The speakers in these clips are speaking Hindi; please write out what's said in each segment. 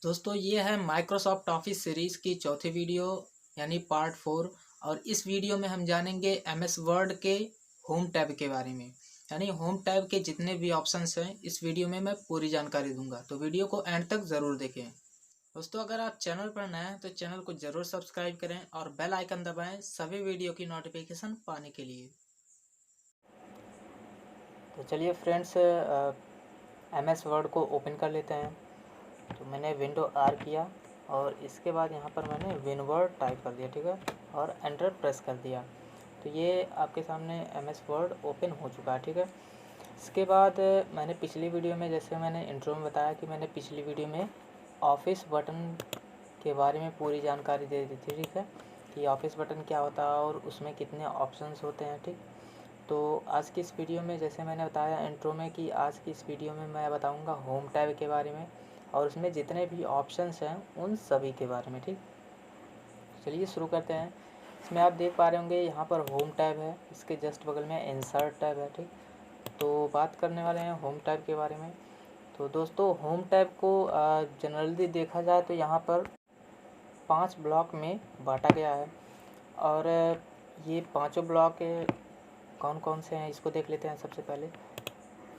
दोस्तों ये है माइक्रोसॉफ्ट ऑफिस सीरीज़ की चौथी वीडियो यानी पार्ट 4। और इस वीडियो में हम जानेंगे एमएस वर्ड के होम टैब के बारे में। यानी होम टैब के जितने भी ऑप्शंस हैं इस वीडियो में मैं पूरी जानकारी दूंगा, तो वीडियो को एंड तक ज़रूर देखें। दोस्तों अगर आप चैनल पर नए हैं तो चैनल को ज़रूर सब्सक्राइब करें और बेल आइकन दबाएं सभी वीडियो की नोटिफिकेशन पाने के लिए। तो चलिए फ्रेंड्स, एमएस वर्ड को ओपन कर लेते हैं। तो मैंने विंडो आर किया और इसके बाद यहाँ पर मैंने विनवर्ड टाइप कर दिया, ठीक है, और एंटर प्रेस कर दिया। तो ये आपके सामने एमएस वर्ड ओपन हो चुका है, ठीक है। इसके बाद मैंने पिछली वीडियो में, जैसे मैंने इंट्रो में बताया कि मैंने पिछली वीडियो में ऑफिस बटन के बारे में पूरी जानकारी दे दी थी, ठीक है, कि ऑफिस बटन क्या होता है और उसमें कितने ऑप्शंस होते हैं, ठीक। तो आज की इस वीडियो में, जैसे मैंने बताया इंट्रो में, कि आज की इस वीडियो में मैं बताऊंगा होम टैब के बारे में और उसमें जितने भी ऑप्शंस हैं उन सभी के बारे में, ठीक। चलिए शुरू करते हैं। इसमें आप देख पा रहे होंगे यहाँ पर होम टैब है, इसके जस्ट बगल में इंसर्ट टैब है, ठीक। तो बात करने वाले हैं होम टैब के बारे में। तो दोस्तों होम टैब को जनरली देखा जाए तो यहाँ पर 5 ब्लॉक में बांटा गया है। और ये पाँचों ब्लॉक कौन कौन से हैं इसको देख लेते हैं सबसे पहले।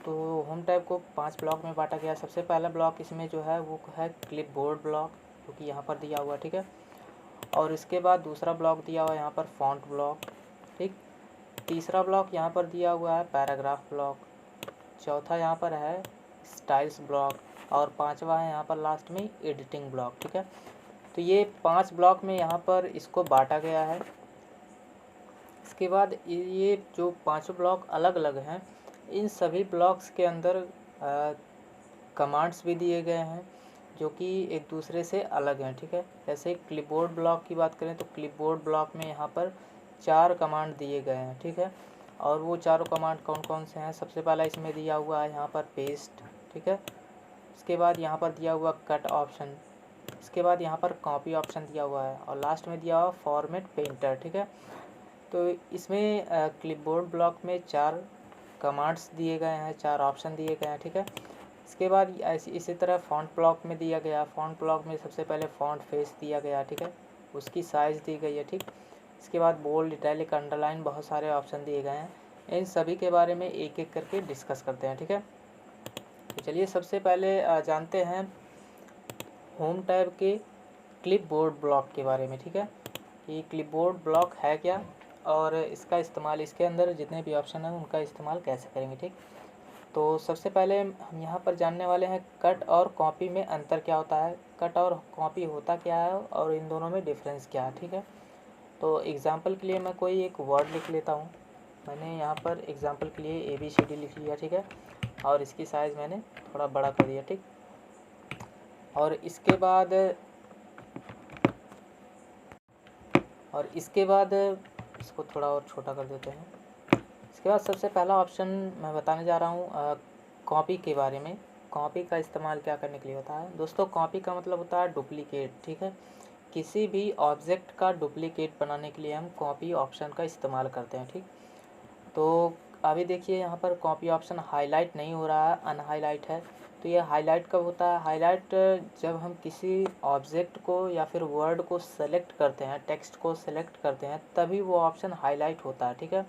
तो होम टैब को 5 ब्लॉक में बांटा गया। सबसे पहला ब्लॉक इसमें जो है वो है क्लिपबोर्ड ब्लॉक, जो कि यहाँ पर दिया हुआ है, ठीक है। और इसके बाद दूसरा ब्लॉक दिया हुआ है यहाँ पर फॉन्ट ब्लॉक, ठीक। तीसरा ब्लॉक यहाँ पर दिया हुआ है पैराग्राफ ब्लॉक। चौथा यहाँ पर है स्टाइल्स ब्लॉक और पांचवा है यहाँ पर लास्ट में एडिटिंग ब्लॉक, ठीक है। तो ये 5 ब्लॉक में यहाँ पर इसको बांटा गया है। इसके बाद ये जो पांचों ब्लॉक अलग अलग हैं, इन सभी ब्लॉक्स के अंदर कमांड्स भी दिए गए हैं जो कि एक दूसरे से अलग हैं, ठीक है। जैसे क्लिपबोर्ड ब्लॉक की बात करें तो क्लिपबोर्ड ब्लॉक में यहाँ पर 4 कमांड दिए गए हैं, ठीक है। और वो चारों कमांड कौन कौन से हैं, सबसे पहला इसमें दिया हुआ है यहाँ पर पेस्ट, ठीक है। इसके बाद यहाँ पर दिया हुआ कट ऑप्शन, इसके बाद यहाँ पर कॉपी ऑप्शन दिया हुआ है और लास्ट में दिया हुआ फॉर्मेट पेंटर, ठीक है। तो इसमें क्लिपबोर्ड ब्लॉक में 4 कमांड्स दिए गए हैं, 4 ऑप्शन दिए गए हैं, ठीक है। इसके बाद इसी तरह फॉन्ट ब्लॉक में दिया गया। फॉन्ट ब्लॉक में सबसे पहले फॉन्ट फेस दिया गया, ठीक है, उसकी साइज़ दी गई है, ठीक। इसके बाद बोल्ड, इटैलिक, अंडरलाइन, बहुत सारे ऑप्शन दिए गए हैं। इन सभी के बारे में एक एक करके डिस्कस करते हैं, ठीक है। तो चलिए सबसे पहले जानते हैं होम टैब के क्लिपबोर्ड ब्लॉक के बारे में, ठीक है, कि क्लिपबोर्ड ब्लॉक है क्या और इसका इस्तेमाल, इसके अंदर जितने भी ऑप्शन हैं उनका इस्तेमाल कैसे करेंगे, ठीक। तो सबसे पहले हम यहाँ पर जानने वाले हैं कट और कॉपी में अंतर क्या होता है, कट और कॉपी होता क्या है और इन दोनों में डिफरेंस क्या है, ठीक है। तो एग्ज़ाम्पल के लिए मैं कोई एक वर्ड लिख लेता हूँ। मैंने यहाँ पर एग्ज़ाम्पल के लिए ABCD लिख लिया, ठीक है, और इसकी साइज़ मैंने थोड़ा बड़ा कर दिया, ठीक। और इसके बाद इसको थोड़ा और छोटा कर देते हैं। इसके बाद सबसे पहला ऑप्शन मैं बताने जा रहा हूँ कॉपी के बारे में। कॉपी का इस्तेमाल क्या करने के लिए होता है दोस्तों? कॉपी का मतलब होता है डुप्लीकेट, ठीक है। किसी भी ऑब्जेक्ट का डुप्लीकेट बनाने के लिए हम कॉपी ऑप्शन का इस्तेमाल करते हैं, ठीक। तो अभी देखिए यहाँ पर कॉपी ऑप्शन हाईलाइट नहीं हो रहा है, अनहाईलाइट है। तो ये हाईलाइट कब होता है? हाईलाइट जब हम किसी ऑब्जेक्ट को या फिर वर्ड को सेलेक्ट करते हैं, टेक्स्ट को सेलेक्ट करते हैं, तभी वो ऑप्शन हाईलाइट होता है, ठीक है।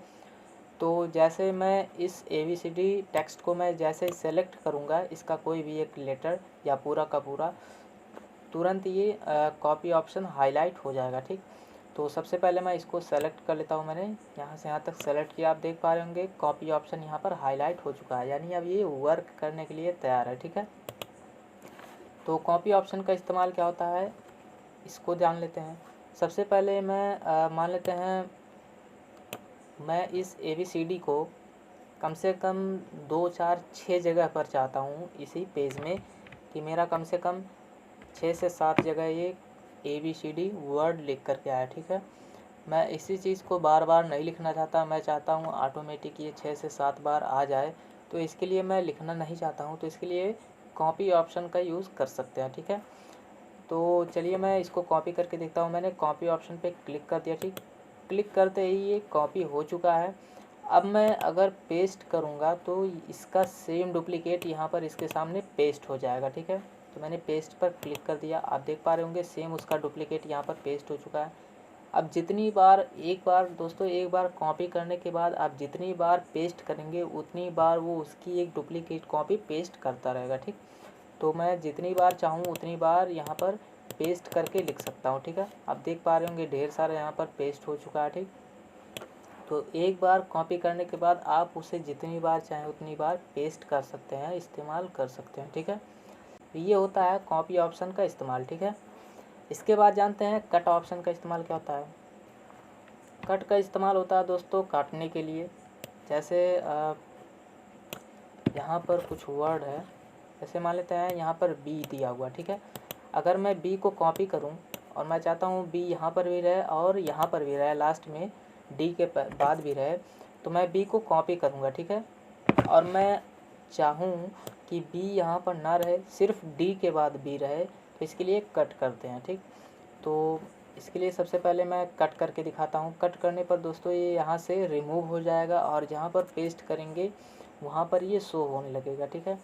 तो जैसे मैं इस ABCD टेक्स्ट को मैं जैसे सेलेक्ट करूँगा, इसका कोई भी एक लेटर या पूरा का पूरा, तुरंत ये कॉपी ऑप्शन हाईलाइट हो जाएगा, ठीक। तो सबसे पहले मैं इसको सेलेक्ट कर लेता हूँ। मैंने यहाँ से यहाँ तक सेलेक्ट किया, आप देख पा रहे होंगे कॉपी ऑप्शन यहाँ पर हाईलाइट हो चुका है, यानी अब ये वर्क करने के लिए तैयार है, ठीक है। तो कॉपी ऑप्शन का इस्तेमाल क्या होता है इसको जान लेते हैं। सबसे पहले मैं मान लेते हैं मैं इस ABCD को कम से कम 2, 4, 6 जगह पर चाहता हूँ इसी पेज में, कि मेरा कम से कम 6 से 7 जगह ये ABCD वर्ड लिख कर के आया, ठीक है। मैं इसी चीज़ को बार बार नहीं लिखना चाहता, मैं चाहता हूँ ऑटोमेटिक ये 6 से 7 बार आ जाए। तो इसके लिए मैं लिखना नहीं चाहता हूँ, तो इसके लिए कॉपी ऑप्शन का यूज़ कर सकते हैं, ठीक है। तो चलिए मैं इसको कॉपी करके देखता हूँ। मैंने कॉपी ऑप्शन पे क्लिक कर दिया, ठीक। क्लिक करते ही ये कॉपी हो चुका है। अब मैं अगर पेस्ट करूँगा तो इसका सेम डुप्लीकेट यहाँ पर इसके सामने पेस्ट हो जाएगा, ठीक है। तो मैंने पेस्ट पर क्लिक कर दिया। आप देख पा रहे होंगे सेम उसका डुप्लीकेट यहाँ पर पेस्ट हो चुका है। अब जितनी बार एक बार दोस्तों एक बार कॉपी करने के बाद आप जितनी बार पेस्ट करेंगे उतनी बार वो उसकी एक डुप्लीकेट कॉपी पेस्ट करता रहेगा, ठीक। तो मैं जितनी बार चाहूँ उतनी बार यहाँ पर पेस्ट करके लिख सकता हूँ, ठीक है। आप देख पा रहे होंगे ढेर सारा यहाँ पर पेस्ट हो चुका है, ठीक। तो एक बार कॉपी करने के बाद आप उसे जितनी बार चाहें उतनी बार पेस्ट कर सकते हैं, इस्तेमाल कर सकते हैं, ठीक है। ये होता है कॉपी ऑप्शन का इस्तेमाल, ठीक है। इसके बाद जानते हैं कट ऑप्शन का इस्तेमाल क्या होता है। कट का इस्तेमाल होता है दोस्तों काटने के लिए। जैसे यहाँ पर कुछ वर्ड है, जैसे मान लेते हैं यहाँ पर बी दिया हुआ, ठीक है। अगर मैं बी को कॉपी करूँ और मैं चाहता हूँ बी यहाँ पर भी रहे और यहाँ पर भी रहे, लास्ट में डी के बाद भी रहे, तो मैं बी को कॉपी करूँगा, ठीक है। और मैं चाहूँ कि बी यहाँ पर ना रहे, सिर्फ डी के बाद बी रहे, तो इसके लिए कट करते हैं, ठीक। तो इसके लिए सबसे पहले मैं कट करके दिखाता हूँ। कट करने पर दोस्तों ये यहाँ से रिमूव हो जाएगा और जहाँ पर पेस्ट करेंगे वहाँ पर ये शो होने लगेगा, ठीक है।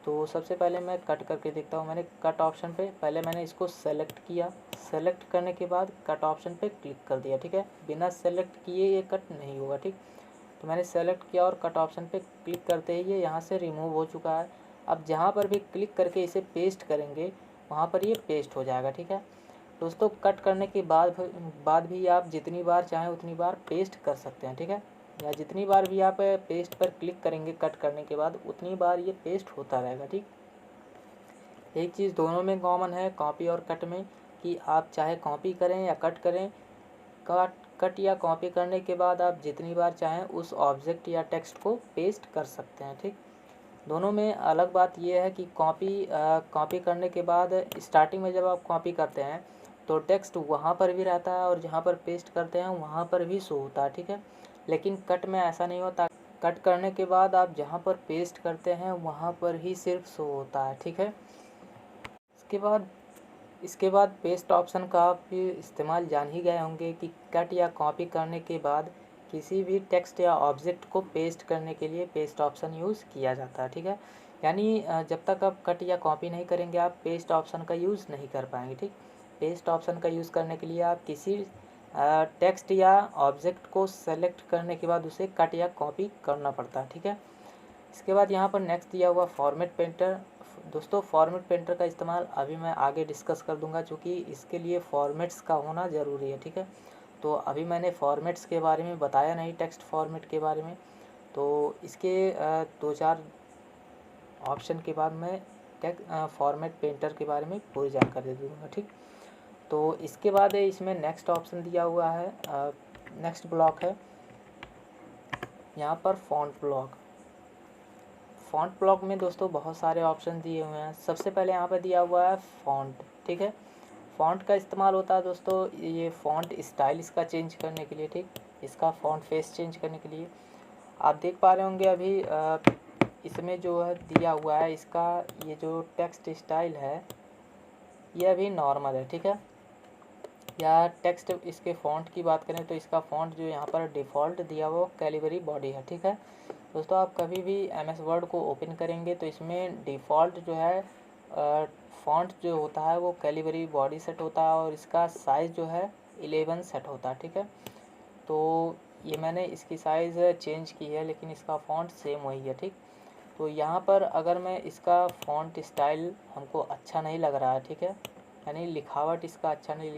तो सबसे पहले मैं कट करके देखता हूँ। मैंने कट ऑप्शन पे पहले मैंने इसको सेलेक्ट किया, सेलेक्ट करने के बाद कट ऑप्शन पे क्लिक कर दिया, ठीक है। बिना सेलेक्ट किए ये कट नहीं होगा, ठीक। तो मैंने सेलेक्ट किया और कट ऑप्शन पे क्लिक करते ही ये यहाँ से रिमूव हो चुका है। अब जहाँ पर भी क्लिक करके इसे पेस्ट करेंगे वहाँ पर ये पेस्ट हो जाएगा, ठीक है। दोस्तों कट करने के बाद भी आप जितनी बार चाहें उतनी बार पेस्ट कर सकते हैं, ठीक है। या जितनी बार भी आप पेस्ट पर क्लिक करेंगे कट करने के बाद उतनी बार ये पेस्ट होता रहेगा, ठीक। एक चीज़ दोनों में कॉमन है कॉपी और कट में कि आप चाहे कॉपी करें या कट करें, कट या कॉपी करने के बाद आप जितनी बार चाहें उस ऑब्जेक्ट या टेक्स्ट को पेस्ट कर सकते हैं, ठीक। दोनों में अलग बात यह है कि कॉपी करने के बाद स्टार्टिंग में जब आप कॉपी करते हैं तो टेक्स्ट वहाँ पर भी रहता है और जहाँ पर पेस्ट करते हैं वहाँ पर भी शो होता है, ठीक है। लेकिन कट में ऐसा नहीं होता। कट करने के बाद आप जहाँ पर पेस्ट करते हैं वहाँ पर ही सिर्फ शो होता है, ठीक है। इसके बाद पेस्ट ऑप्शन का आप इस्तेमाल जान ही गए होंगे कि कट या कॉपी करने के बाद किसी भी टेक्स्ट या ऑब्जेक्ट को पेस्ट करने के लिए पेस्ट ऑप्शन यूज़ किया जाता है, ठीक है। यानी जब तक आप कट या कॉपी नहीं करेंगे आप पेस्ट ऑप्शन का यूज़ नहीं कर पाएंगे, ठीक। पेस्ट ऑप्शन का यूज़ करने के लिए आप किसी टेक्स्ट या ऑब्जेक्ट को सेलेक्ट करने के बाद उसे कट या कॉपी करना पड़ता है, ठीक है। इसके बाद यहाँ पर नेक्स्ट दिया हुआ फॉर्मेट पेंटर। दोस्तों फॉर्मेट पेंटर का इस्तेमाल अभी मैं आगे डिस्कस कर दूंगा क्योंकि इसके लिए फॉर्मेट्स का होना ज़रूरी है, ठीक है। तो अभी मैंने फॉर्मेट्स के बारे में बताया नहीं, टेक्स्ट फॉर्मेट के बारे में। तो इसके 2-4 ऑप्शन के बाद मैं फॉर्मेट पेंटर के बारे में पूरी जानकारी दे दूँगा, ठीक। तो इसके बाद इसमें नेक्स्ट ऑप्शन दिया हुआ है, नेक्स्ट ब्लॉक है यहाँ पर फ़ॉन्ट ब्लॉक। फ़ॉन्ट ब्लॉक में दोस्तों बहुत सारे ऑप्शन दिए हुए हैं। सबसे पहले यहाँ पे दिया हुआ है फ़ॉन्ट, ठीक है। फ़ॉन्ट का इस्तेमाल होता है दोस्तों ये फ़ॉन्ट स्टाइल इसका चेंज करने के लिए, ठीक। इसका फ़ॉन्ट फेस चेंज करने के लिए आप देख पा रहे होंगे अभी इसमें जो है दिया हुआ है इसका ये जो टेक्स्ट स्टाइल है ये अभी नॉर्मल है, ठीक है। या टेक्स्ट इसके फ़ॉन्ट की बात करें तो इसका फ़ॉन्ट जो यहाँ पर डिफ़ॉल्ट दिया हुआ कैलिबरी बॉडी है, ठीक है। दोस्तों आप कभी भी MS वर्ड को ओपन करेंगे तो इसमें डिफ़ॉल्ट जो है फ़ॉन्ट जो होता है वो कैलिबरी बॉडी सेट होता है और इसका साइज़ जो है 11 सेट होता है, ठीक है। तो ये मैंने इसकी साइज़ चेंज की है लेकिन इसका फ़ॉन्ट सेम वही है, ठीक। तो यहाँ पर अगर मैं इसका फ़ॉन्ट स्टाइल हमको अच्छा नहीं लग रहा है, ठीक है, यानी लिखावट इसका अच्छा नहीं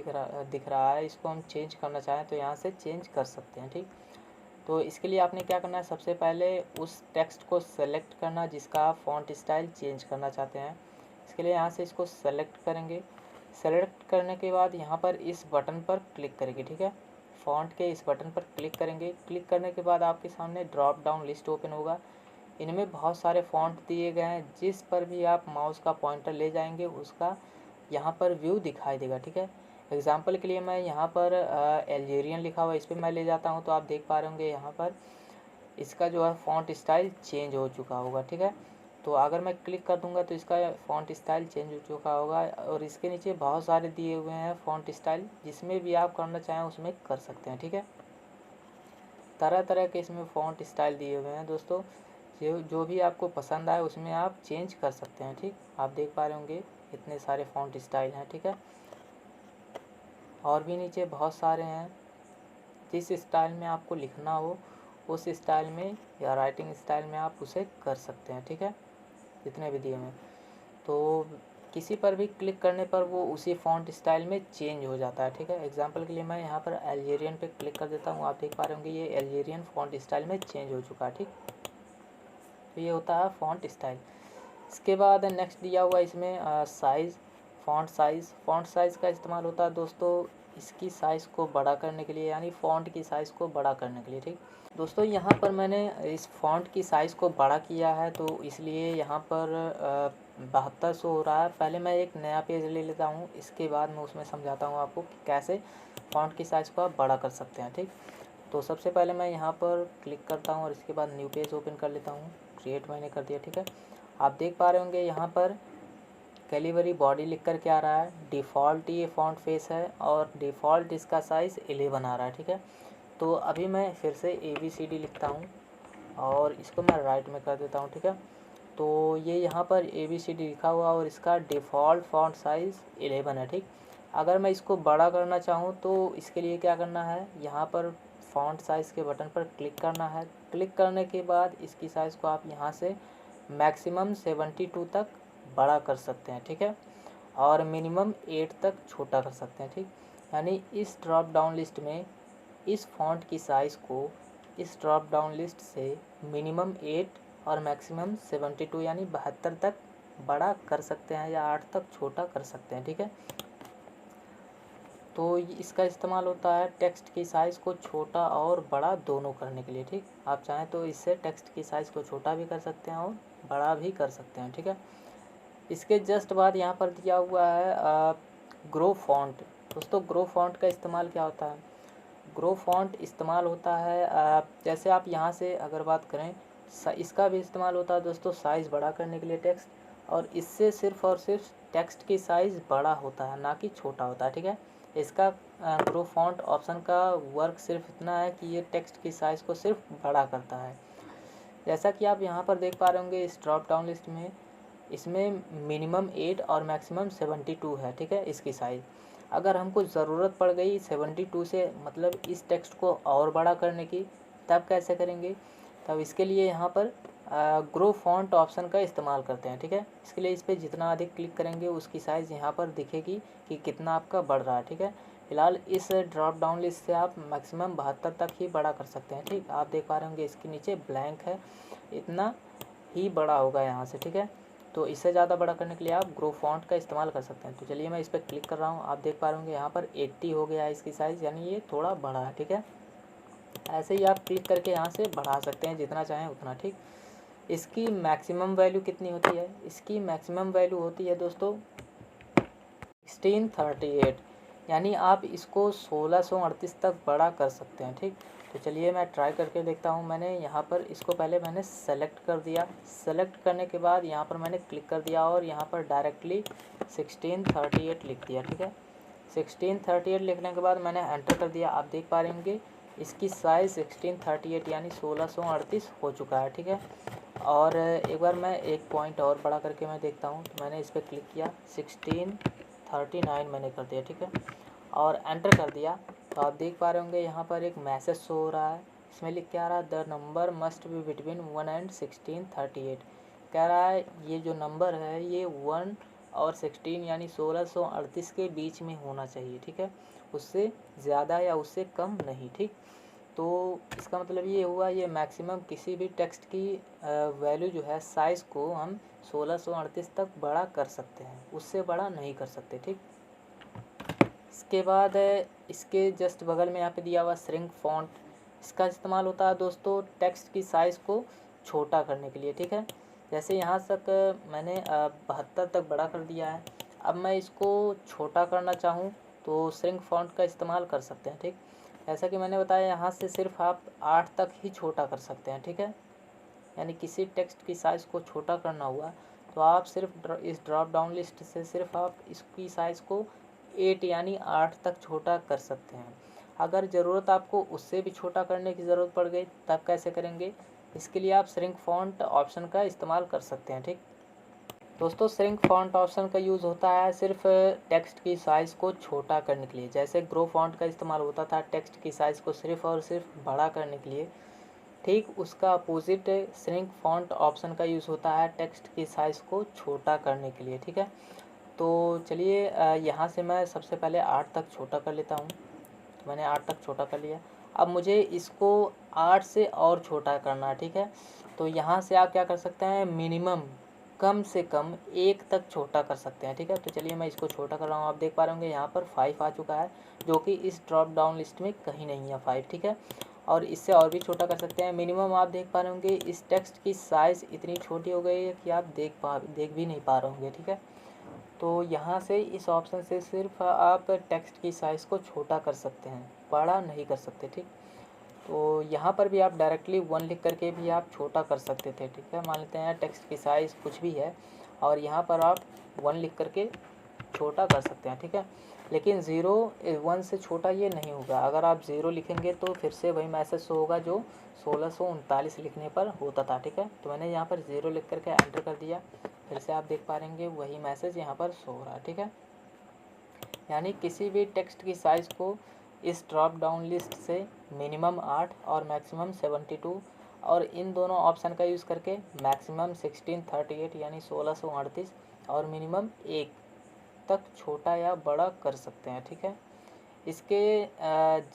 दिख रहा है, इसको हम चेंज करना चाहें तो यहाँ से चेंज कर सकते हैं, ठीक। तो इसके लिए आपने क्या करना है, सबसे पहले उस टेक्स्ट को सेलेक्ट करना जिसका आप फ़ॉन्ट स्टाइल चेंज करना चाहते हैं। इसके लिए यहाँ से इसको सेलेक्ट करेंगे। सेलेक्ट करने के बाद यहाँ पर इस बटन पर क्लिक करेंगे, ठीक है। फ़ॉन्ट के इस बटन पर क्लिक करेंगे। क्लिक करने के बाद आपके सामने ड्रॉप डाउन लिस्ट ओपन होगा। इनमें बहुत सारे फ़ॉन्ट दिए गए हैं, जिस पर भी आप माउस का पॉइंटर ले जाएंगे उसका यहाँ पर व्यू दिखाई देगा, ठीक है। एग्जाम्पल के लिए मैं यहाँ पर एल्जेरियन लिखा हुआ इस पर मैं ले जाता हूँ तो आप देख पा रहे होंगे यहाँ पर इसका जो है फ़ॉन्ट स्टाइल चेंज हो चुका होगा, ठीक है। तो अगर मैं क्लिक कर दूंगा तो इसका फ़ॉन्ट स्टाइल चेंज हो चुका होगा और इसके नीचे बहुत सारे दिए हुए हैं फ़ॉन्ट स्टाइल, जिसमें भी आप करना चाहें उसमें कर सकते हैं, ठीक है। तरह तरह के इसमें फ़ॉन्ट स्टाइल दिए हुए हैं दोस्तों, जो भी आपको पसंद आए उसमें आप चेंज कर सकते हैं, ठीक। आप देख पा रहे होंगे इतने सारे फ़ॉन्ट स्टाइल हैं, ठीक है। और भी नीचे बहुत सारे हैं, जिस स्टाइल में आपको लिखना हो उस स्टाइल में या राइटिंग स्टाइल में आप उसे कर सकते हैं, ठीक है, जितने भी दिए हैं। तो किसी पर भी क्लिक करने पर वो उसी फ़ॉन्ट स्टाइल में चेंज हो जाता है, ठीक है। एग्जांपल के लिए मैं यहाँ पर अल्जेरियन पे क्लिक कर देता हूँ, आप देख पा रहे होंगे ये अल्जेरियन फ़ॉन्ट स्टाइल में चेंज हो चुका है, ठीक। तो ये होता है फ़ॉन्ट स्टाइल। इसके बाद नेक्स्ट दिया हुआ इसमें साइज़, फ़ॉन्ट साइज़ का इस्तेमाल होता है दोस्तों इसकी साइज़ को बड़ा करने के लिए, यानी फ़ॉन्ट की साइज़ को बड़ा करने के लिए, ठीक। दोस्तों यहाँ पर मैंने इस फ़ॉन्ट की साइज़ को बड़ा किया है, तो इसलिए यहाँ पर 7200 हो रहा है। पहले मैं एक नया पेज ले लेता हूँ, इसके बाद मैं उसमें समझाता हूँ आपको कि कैसे फ़ॉन्ट की साइज़ को आप बड़ा कर सकते हैं, ठीक। तो सबसे पहले मैं यहाँ पर क्लिक करता हूँ और इसके बाद न्यू पेज ओपन कर लेता हूँ। क्रिएट मैंने कर दिया, ठीक है। आप देख पा रहे होंगे यहाँ पर कैलिबरी बॉडी लिख कर के आ रहा है, डिफ़ॉल्ट ये फ़ॉन्ट फेस है और डिफ़ॉल्ट इसका साइज़ 11 आ रहा है, ठीक है। तो अभी मैं फिर से ABCD लिखता हूँ और इसको मैं राइट में कर देता हूँ, ठीक है। तो ये यहाँ पर ABCD लिखा हुआ और इसका डिफ़ॉल्ट फ़ॉन्ट साइज़ 11 है, ठीक। अगर मैं इसको बड़ा करना चाहूँ तो इसके लिए क्या करना है, यहाँ पर फ़ॉन्ट साइज़ के बटन पर क्लिक करना है। क्लिक करने के बाद इसकी साइज़ को आप यहाँ से मैक्सिमम 72 तक बड़ा कर सकते हैं, ठीक है, और मिनिमम 8 तक छोटा कर सकते हैं, ठीक। यानी इस ड्रॉप डाउन लिस्ट में इस फ़ॉन्ट की साइज़ को इस ड्रॉप डाउन लिस्ट से मिनिमम 8 और मैक्सिमम 72 यानी 72 तक बड़ा कर सकते हैं या 8 तक छोटा कर सकते हैं, ठीक है। तो इसका इस्तेमाल होता है टेक्स्ट की साइज़ को छोटा और बड़ा दोनों करने के लिए, ठीक। आप चाहें तो इससे टेक्स्ट की साइज़ को छोटा भी कर सकते हैं और बड़ा भी कर सकते हैं, ठीक है। इसके जस्ट बाद यहाँ पर दिया हुआ है ग्रो फॉन्ट। दोस्तों ग्रो फॉन्ट का इस्तेमाल क्या होता है, ग्रो फॉन्ट इस्तेमाल होता है जैसे आप यहाँ से अगर बात करें इसका भी इस्तेमाल होता है दोस्तों साइज़ बड़ा करने के लिए टेक्स्ट, और इससे सिर्फ़ और सिर्फ टेक्स्ट की साइज़ बड़ा होता है ना कि छोटा होता है, ठीक है। इसका ग्रो फॉन्ट ऑप्शन का वर्क सिर्फ इतना है कि ये टेक्स्ट की साइज़ को सिर्फ बड़ा करता है। जैसा कि आप यहाँ पर देख पा रहे होंगे इस ड्रॉप डाउन लिस्ट में इसमें मिनिमम 8 और मैक्सिमम 72 है, ठीक है, इसकी साइज़। अगर हमको ज़रूरत पड़ गई 72 से मतलब इस टेक्स्ट को और बड़ा करने की, तब कैसे करेंगे, तब इसके लिए यहाँ पर ग्रो फॉन्ट ऑप्शन का इस्तेमाल करते हैं, ठीक है। इसके लिए इस पर जितना अधिक क्लिक करेंगे उसकी साइज़ यहाँ पर दिखेगी कि कितना आपका बढ़ रहा है, ठीक है। फिलहाल इस ड्रॉप डाउन लिस्ट से आप मैक्सिमम 72 तक ही बड़ा कर सकते हैं, ठीक। आप देख पा रहे होंगे इसके नीचे ब्लैंक है, इतना ही बड़ा होगा यहाँ से, ठीक है। तो इससे ज़्यादा बड़ा करने के लिए आप ग्रो फॉन्ट का इस्तेमाल कर सकते हैं। तो चलिए मैं इस पर क्लिक कर रहा हूँ, आप देख पा रहे होंगे यहाँ पर 80 हो गया है इसकी साइज़, यानी ये थोड़ा बड़ा है, ठीक है। ऐसे ही आप क्लिक करके यहाँ से बढ़ा सकते हैं जितना चाहें उतना, ठीक। इसकी मैक्सिमम वैल्यू कितनी होती है, इसकी मैक्सिमम वैल्यू होती है दोस्तों 1638, यानी आप इसको 1638 तक बड़ा कर सकते हैं, ठीक। तो चलिए मैं ट्राई करके देखता हूँ। मैंने यहाँ पर इसको पहले मैंने सेलेक्ट कर दिया, सेलेक्ट करने के बाद यहाँ पर मैंने क्लिक कर दिया और यहाँ पर डायरेक्टली 1638 लिख दिया, ठीक है। 1638 लिखने के बाद मैंने एंटर कर दिया। आप देख पा रहे होंगे इसकी साइज़ 1638 यानी 1638 हो चुका है, ठीक है। और एक बार मैं एक पॉइंट और बड़ा करके मैं देखता हूँ। तो मैंने इस पर क्लिक किया, 1639 मैंने कर दिया, ठीक है, और एंटर कर दिया। तो आप देख पा रहे होंगे यहाँ पर एक मैसेज शो हो रहा है, इसमें लिख के आ रहा है the number must be between 1 and 1638। कह रहा है ये जो नंबर है ये 1 और 16 यानी 1638 के बीच में होना चाहिए, ठीक है, उससे ज़्यादा या उससे कम नहीं, ठीक। तो इसका मतलब ये हुआ ये मैक्सिमम किसी भी टेक्स्ट की वैल्यू जो है साइज़ को हम 1638 तक बड़ा कर सकते हैं, उससे बड़ा नहीं कर सकते, ठीक। इसके बाद इसके जस्ट बगल में यहाँ पे दिया हुआ श्रिंक फॉन्ट, इसका इस्तेमाल होता है दोस्तों टेक्स्ट की साइज़ को छोटा करने के लिए, ठीक है। जैसे यहाँ तक मैंने 72 तक बड़ा कर दिया है। अब मैं इसको छोटा करना चाहूँ तो श्रिंक फॉन्ट का इस्तेमाल कर सकते हैं, ठीक। जैसा कि मैंने बताया यहाँ से सिर्फ आप 8 तक ही छोटा कर सकते हैं, ठीक है। यानी किसी टेक्स्ट की साइज़ को छोटा करना हुआ तो आप सिर्फ इस ड्रॉप डाउन लिस्ट से सिर्फ आप इसकी साइज़ को 8 यानी 8 तक छोटा कर सकते हैं। अगर ज़रूरत आपको उससे भी छोटा करने की ज़रूरत पड़ गई तब कैसे करेंगे, इसके लिए आप श्रिंक फॉन्ट ऑप्शन का इस्तेमाल कर सकते हैं, ठीक। दोस्तों श्रिंक फॉन्ट ऑप्शन का यूज़ होता है सिर्फ टेक्स्ट की साइज़ को छोटा करने के लिए। जैसे ग्रो फॉन्ट का इस्तेमाल होता था टेक्स्ट की साइज़ को सिर्फ और सिर्फ बड़ा करने के लिए, ठीक उसका अपोजिट श्रिंक फॉन्ट ऑप्शन का यूज़ होता है टेक्स्ट की साइज़ को छोटा करने के लिए। ठीक है, तो चलिए यहाँ से मैं सबसे पहले 8 तक छोटा कर लेता हूँ। तो मैंने 8 तक छोटा कर लिया। अब मुझे इसको 8 से और छोटा करना है। ठीक है, तो यहाँ से आप क्या कर सकते हैं, मिनिमम कम से कम 1 तक छोटा कर सकते हैं। ठीक है, तो चलिए मैं इसको छोटा कर रहा हूँ। आप देख पा रहे होंगे यहाँ पर 5 आ चुका है, जो कि इस ड्रॉप डाउन लिस्ट में कहीं नहीं है 5। ठीक है, और इससे और भी छोटा कर सकते हैं। मिनिमम आप देख पा रहे होंगे इस टेक्स्ट की साइज़ इतनी छोटी हो गई है कि आप देख भी नहीं पा रहे होंगे। ठीक है, तो यहाँ से इस ऑप्शन से सिर्फ आप टेक्स्ट की साइज़ को छोटा कर सकते हैं, बड़ा नहीं कर सकते। ठीक, तो यहाँ पर भी आप डायरेक्टली 1 लिख करके भी आप छोटा कर सकते थे। ठीक है, मान लेते हैं टेक्स्ट की साइज़ कुछ भी है और यहाँ पर आप 1 लिख करके छोटा कर सकते हैं। ठीक है, लेकिन 1 से छोटा ये नहीं होगा। अगर आप 0 लिखेंगे तो फिर से वही मैसेज शो होगा जो 1639 लिखने पर होता था। ठीक है, तो मैंने यहाँ पर 0 लिख करके एंटर कर दिया, फिर से आप देख पा रहेंगे वही मैसेज यहाँ पर शो हो रहा है। ठीक है, यानी किसी भी टेक्स्ट की साइज़ को इस ड्रॉप डाउन लिस्ट से मिनिमम 8 और मैक्सिमम 72 और इन दोनों ऑप्शन का यूज़ करके मैक्सिमम 1638 यानी 1638 और मिनिमम 1 तक छोटा या बड़ा कर सकते हैं। ठीक है, इसके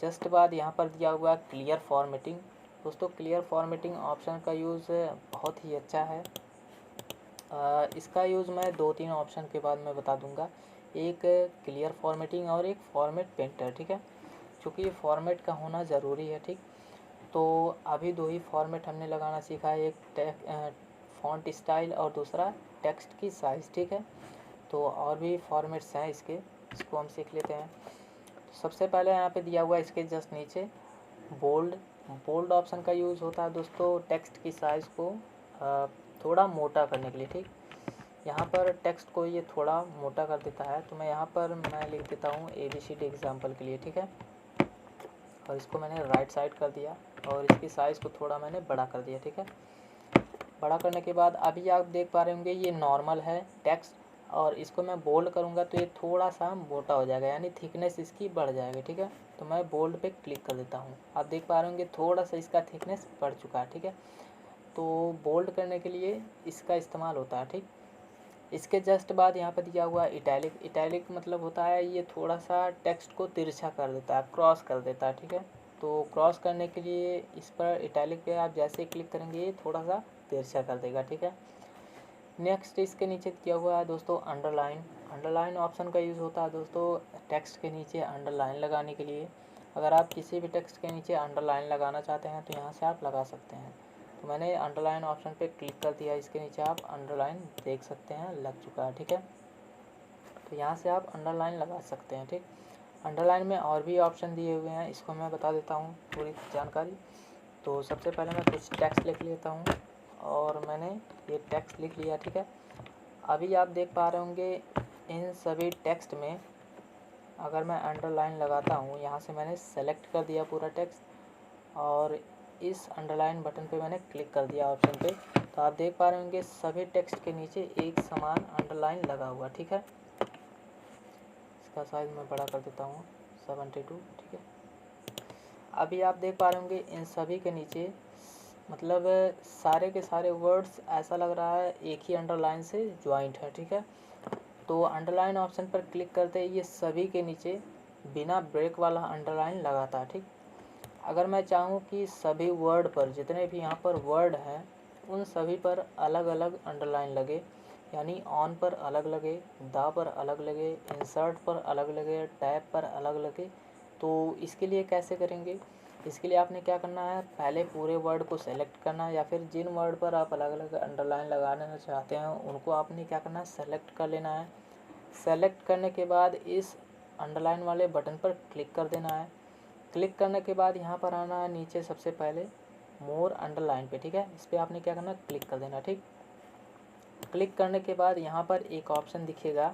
जस्ट बाद यहाँ पर दिया हुआ है क्लियर फॉर्मेटिंग। दोस्तों क्लियर फॉर्मेटिंग ऑप्शन का यूज़ बहुत ही अच्छा है। इसका यूज़ मैं 2-3 ऑप्शन के बाद मैं बता दूंगा, एक क्लियर फॉर्मेटिंग और एक फॉर्मेट पेंटर। ठीक है, चूँकि ये फॉर्मेट का होना ज़रूरी है। ठीक, तो अभी 2 ही फॉर्मेट हमने लगाना सीखा है, एक फॉन्ट स्टाइल और दूसरा टेक्स्ट की साइज़। ठीक है, तो और भी फॉर्मेट्स हैं इसको हम सीख लेते हैं। तो सबसे पहले यहाँ पे दिया हुआ है इसके जस्ट नीचे बोल्ड ऑप्शन का यूज़ होता है दोस्तों टेक्स्ट की साइज़ को थोड़ा मोटा करने के लिए। ठीक, यहाँ पर टेक्स्ट को ये थोड़ा मोटा कर देता है, तो मैं यहाँ पर मैं लिख देता हूँ ABCD एग्जाम्पल के लिए। ठीक है, और इसको मैंने राइट साइड कर दिया और इसकी साइज़ को थोड़ा मैंने बड़ा कर दिया। ठीक है, बड़ा करने के बाद अभी आप देख पा रहे होंगे ये नॉर्मल है टेक्स्ट, और इसको मैं बोल्ड करूँगा तो ये थोड़ा सा मोटा हो जाएगा, यानी थिकनेस इसकी बढ़ जाएगी। ठीक है, तो मैं बोल्ड पे क्लिक कर देता हूँ। आप देख पा रहे होंगे थोड़ा सा इसका थिकनेस बढ़ चुका है। ठीक है, तो बोल्ड करने के लिए इसका इस्तेमाल होता है। ठीक, इसके जस्ट बाद यहाँ पर दिया हुआ इटैलिक मतलब होता है ये थोड़ा सा टेक्स्ट को तिरछा कर देता है, क्रॉस कर देता है। ठीक है, तो क्रॉस करने के लिए इस पर इटैलिक पे आप जैसे ही क्लिक करेंगे ये थोड़ा सा तिरछा कर देगा। ठीक है, नेक्स्ट इसके नीचे दिया हुआ है दोस्तों अंडरलाइन ऑप्शन का यूज़ होता है दोस्तों टेक्स्ट के नीचे अंडरलाइन लगाने के लिए। अगर आप किसी भी टेक्स्ट के नीचे अंडरलाइन लगाना चाहते हैं तो यहाँ से आप लगा सकते हैं। तो मैंने अंडरलाइन ऑप्शन पे क्लिक कर दिया, इसके नीचे आप अंडरलाइन देख सकते हैं लग चुका है। ठीक है, तो यहाँ से आप अंडरलाइन लगा सकते हैं। ठीक, अंडरलाइन में और भी ऑप्शन दिए हुए हैं, इसको मैं बता देता हूँ पूरी जानकारी। तो सबसे पहले मैं कुछ टेक्स्ट लिख लेता हूँ और मैंने ये टेक्स्ट लिख लिया। ठीक है, अभी आप देख पा रहे होंगे इन सभी टेक्स्ट में अगर मैं अंडरलाइन लगाता हूँ, यहाँ से मैंने सेलेक्ट कर दिया पूरा टेक्स्ट और इस अंडरलाइन बटन पे मैंने क्लिक कर दिया ऑप्शन पे, तो आप देख पा रहे होंगे सभी टेक्स्ट के नीचे एक समान अंडरलाइन लगा हुआ। ठीक है, इसका साइज़ मैं बड़ा कर देता हूँ 72। ठीक है, अभी आप देख पा रहे होंगे इन सभी के नीचे मतलब सारे के सारे वर्ड्स ऐसा लग रहा है एक ही अंडरलाइन से ज्वाइंट है। ठीक है, तो अंडरलाइन ऑप्शन पर क्लिक करते ही ये सभी के नीचे बिना ब्रेक वाला अंडरलाइन लगाता है। ठीक, अगर मैं चाहूँ कि सभी वर्ड पर जितने भी यहाँ पर वर्ड हैं उन सभी पर अलग अलग अंडरलाइन लगे, यानी ऑन पर अलग लगे, द पर अलग लगे, इंसर्ट पर अलग लगे, टैब पर अलग लगे, तो इसके लिए कैसे करेंगे? इसके लिए आपने क्या करना है, पहले पूरे वर्ड को सेलेक्ट करना है या फिर जिन वर्ड पर आप अलग अलग अंडरलाइन लगाना चाहते हैं उनको आपने क्या करना है, सेलेक्ट कर लेना है। सेलेक्ट करने के बाद इस अंडरलाइन वाले बटन पर क्लिक कर देना है। क्लिक करने के बाद यहाँ पर आना है नीचे सबसे पहले मोर अंडरलाइन पे। ठीक है, इस पर आपने क्या करना है, क्लिक कर देना। ठीक, क्लिक करने के बाद यहाँ पर एक ऑप्शन दिखेगा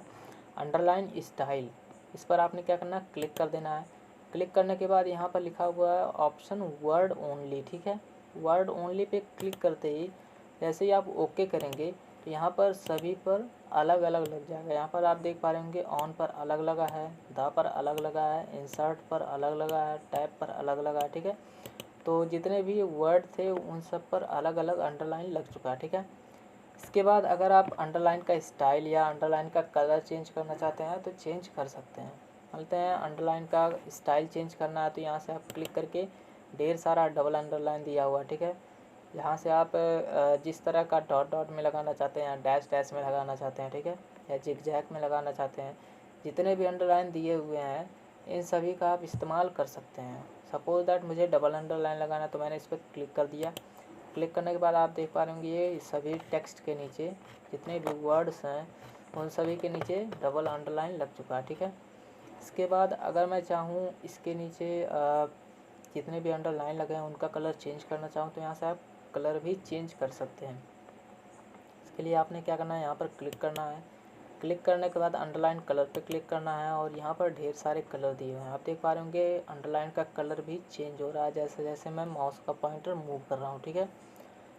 अंडरलाइन स्टाइल, इस पर आपने क्या करना है, क्लिक कर देना है। क्लिक करने के बाद यहाँ पर लिखा हुआ है ऑप्शन वर्ड ओनली। ठीक है, वर्ड ओनली पे क्लिक करते ही जैसे ही आप ओके करेंगे तो यहाँ पर सभी पर अलग अलग लग जाएगा। यहाँ पर आप देख पा रहे होंगे ऑन पर अलग लगा है, द पर अलग लगा है, इंसर्ट पर अलग लगा है, टैब पर अलग लगा है, ठीक है। तो जितने भी वर्ड थे उन सब पर अलग अलग अंडरलाइन लग चुका है, ठीक है। इसके बाद अगर आप अंडरलाइन का स्टाइल या अंडरलाइन का कलर चेंज करना चाहते हैं तो चेंज कर सकते हैं। बोलते हैं अंडरलाइन का स्टाइल चेंज करना है तो यहाँ से आप क्लिक करके ढेर सारा डबल अंडरलाइन दिया हुआ, ठीक है। यहाँ से आप जिस तरह का डॉट डॉट में लगाना चाहते हैं या डैश डैश में लगाना चाहते हैं, ठीक है, या जिगजैग में लगाना चाहते हैं, जितने भी अंडरलाइन दिए हुए हैं इन सभी का आप इस्तेमाल कर सकते हैं। सपोज दैट मुझे डबल अंडरलाइन लगाना है तो मैंने इस पर क्लिक कर दिया। क्लिक करने के बाद आप देख पा रहे होंगे ये सभी टेक्स्ट के नीचे जितने भी वर्ड्स हैं उन सभी के नीचे डबल अंडरलाइन लग चुका है, ठीक है। इसके बाद अगर मैं चाहूँ इसके नीचे जितने भी अंडरलाइन लगे हैं उनका कलर चेंज करना चाहूँ तो यहाँ से आप कलर भी चेंज कर सकते हैं। इसके लिए आपने क्या करना है, यहाँ पर क्लिक करना है। क्लिक करने के बाद अंडरलाइन कलर पे क्लिक करना है और यहाँ पर ढेर सारे कलर दिए हुए हैं। आप देख पा रहे होंगे अंडरलाइन का कलर भी चेंज हो रहा है जैसे जैसे मैं माउस का पॉइंटर मूव कर रहा हूँ, ठीक है।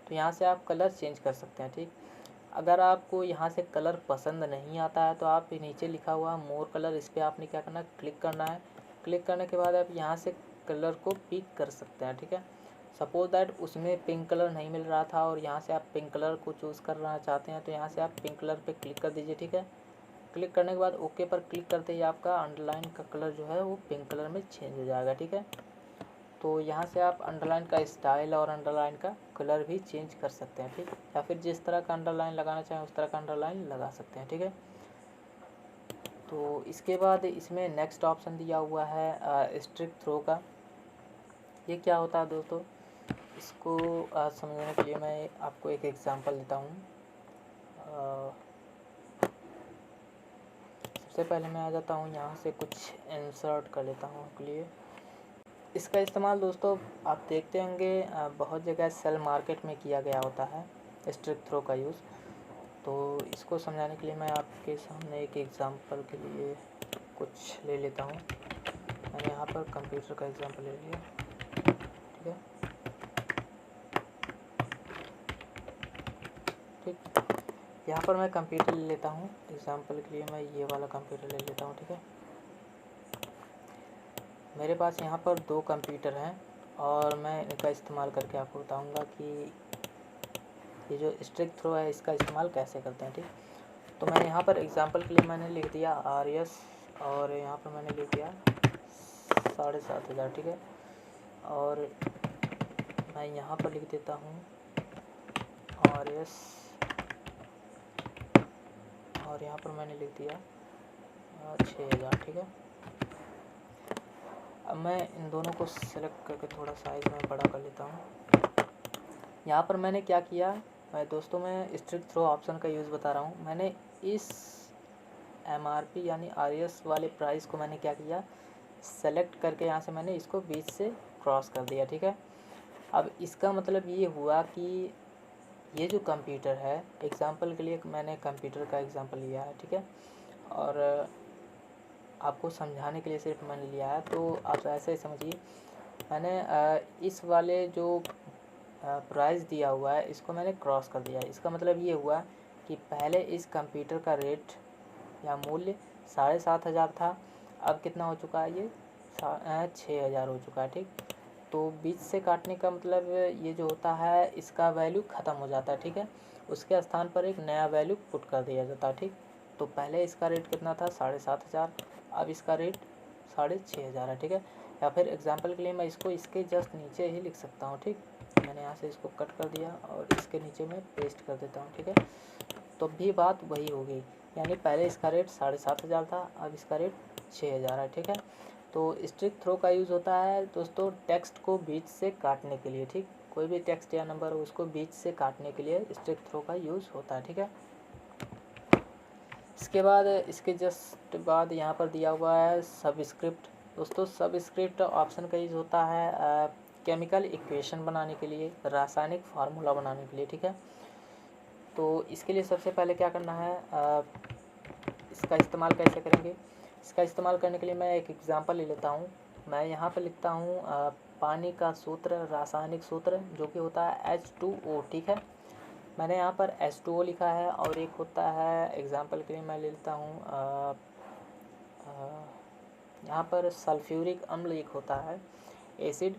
तो यहाँ से आप कलर चेंज कर सकते हैं, ठीक। अगर आपको यहाँ से कलर पसंद नहीं आता है तो आप नीचे लिखा हुआ मोर कलर, इस पर आपने क्या करना है, क्लिक करना है। क्लिक करने के बाद आप यहाँ से कलर को पिक कर सकते हैं, ठीक है। सपोज दैट उसमें पिंक कलर नहीं मिल रहा था और यहाँ से आप पिंक कलर को चूज़ करना चाहते हैं तो यहाँ से आप पिंक कलर पे क्लिक कर दीजिए, ठीक है। क्लिक करने के बाद ओके पर क्लिक करते ही आपका अंडरलाइन का कलर जो है वो पिंक कलर में चेंज हो जाएगा, ठीक है। तो यहाँ से आप अंडरलाइन का स्टाइल और अंडरलाइन का कलर भी चेंज कर सकते हैं, ठीक। या फिर जिस तरह का अंडरलाइन लगाना चाहें उस तरह का अंडरलाइन लगा सकते हैं, ठीक है। तो इसके बाद इसमें नेक्स्ट ऑप्शन दिया हुआ है स्ट्रिक थ्रो का। ये क्या होता है दोस्तों, इसको समझने के लिए मैं आपको एक एग्जांपल देता हूँ। सबसे पहले मैं आ जाता हूँ यहाँ से कुछ इंसर्ट कर लेता हूँ आपके लिए। इसका इस्तेमाल दोस्तों आप देखते होंगे बहुत जगह सेल मार्केट में किया गया होता है स्ट्रिक थ्रो का यूज़। तो इसको समझाने के लिए मैं आपके सामने एक एग्जांपल के लिए कुछ ले लेता हूँ। मैंने यहाँ पर कंप्यूटर का एग्जांपल ले लिया, ठीक है, ठीक। यहाँ पर मैं कंप्यूटर ले लेता हूँ एग्जांपल के लिए, मैं ये वाला कंप्यूटर ले लेता हूँ, ठीक है। मेरे पास यहाँ पर 2 कंप्यूटर हैं और मैं इनका इस्तेमाल करके आपको बताऊँगा कि ये जो स्ट्रिक थ्रो है इसका इस्तेमाल कैसे करते हैं, ठीक। तो मैंने यहाँ पर एग्जांपल के लिए मैंने लिख दिया RS और यहाँ पर मैंने लिख दिया 7,500, ठीक है। और मैं यहाँ पर लिख देता हूँ RS और यहाँ पर मैंने लिख दिया 6,000, ठीक है। अब मैं इन दोनों को सिलेक्ट करके थोड़ा साइज़ में बड़ा कर लेता हूँ। यहाँ पर मैंने क्या किया, मैं दोस्तों मैं स्ट्रिक थ्रो ऑप्शन का यूज़ बता रहा हूँ। मैंने इस MRP यानी RS वाले प्राइस को मैंने क्या किया, सेलेक्ट करके यहाँ से मैंने इसको बीच से क्रॉस कर दिया, ठीक है। अब इसका मतलब ये हुआ कि ये जो कंप्यूटर है, एग्जांपल के लिए मैंने कंप्यूटर का एग्जांपल लिया है, ठीक है, और आपको समझाने के लिए सिर्फ मैंने लिया है। तो आप ऐसे ही समझिए, मैंने इस वाले जो प्राइस दिया हुआ है इसको मैंने क्रॉस कर दिया। इसका मतलब ये हुआ कि पहले इस कंप्यूटर का रेट या मूल्य 7,500 था, अब कितना हो चुका है, ये 6,000 हो चुका है, ठीक। तो बीच से काटने का मतलब ये जो होता है इसका वैल्यू ख़त्म हो जाता है, ठीक है। उसके स्थान पर एक नया वैल्यू पुट कर दिया जाता है, ठीक। तो पहले इसका रेट कितना था, 7,500, अब इसका रेट 6,500 है, ठीक है। या फिर एग्जांपल के लिए मैं इसको इसके जस्ट नीचे ही लिख सकता हूँ, ठीक। मैंने यहाँ से इसको कट कर दिया और इसके नीचे मैं पेस्ट कर देता हूँ, ठीक है। तो भी बात वही होगी, यानी पहले इसका रेट 7,500 था, अब इसका रेट 6,000 है, ठीक है। तो स्ट्रिक थ्रो का यूज़ होता है दोस्तों टेक्स्ट को बीच से काटने के लिए, ठीक। कोई भी टेक्स्ट या नंबर हो उसको बीच से काटने के लिए स्ट्रिक थ्रो का यूज़ होता है, ठीक है। इसके बाद इसके जस्ट बाद यहाँ पर दिया हुआ है सबस्क्रिप्ट। दोस्तों सबस्क्रिप्ट ऑप्शन का यूज़ होता है केमिकल इक्वेशन बनाने के लिए, रासायनिक फार्मूला बनाने के लिए, ठीक है। तो इसके लिए सबसे पहले क्या करना है, इसका इस्तेमाल कैसे करेंगे। इसका इस्तेमाल करने के लिए मैं एक एग्जांपल ले लेता हूँ। मैं यहाँ पर लिखता हूँ पानी का सूत्र, रासायनिक सूत्र जो कि होता है H2O, ठीक है। मैंने यहाँ पर H2O लिखा है, और एक होता है, एग्जांपल के लिए मैं ले लेता हूँ यहाँ पर सल्फ्यूरिक अम्ल एक होता है एसिड,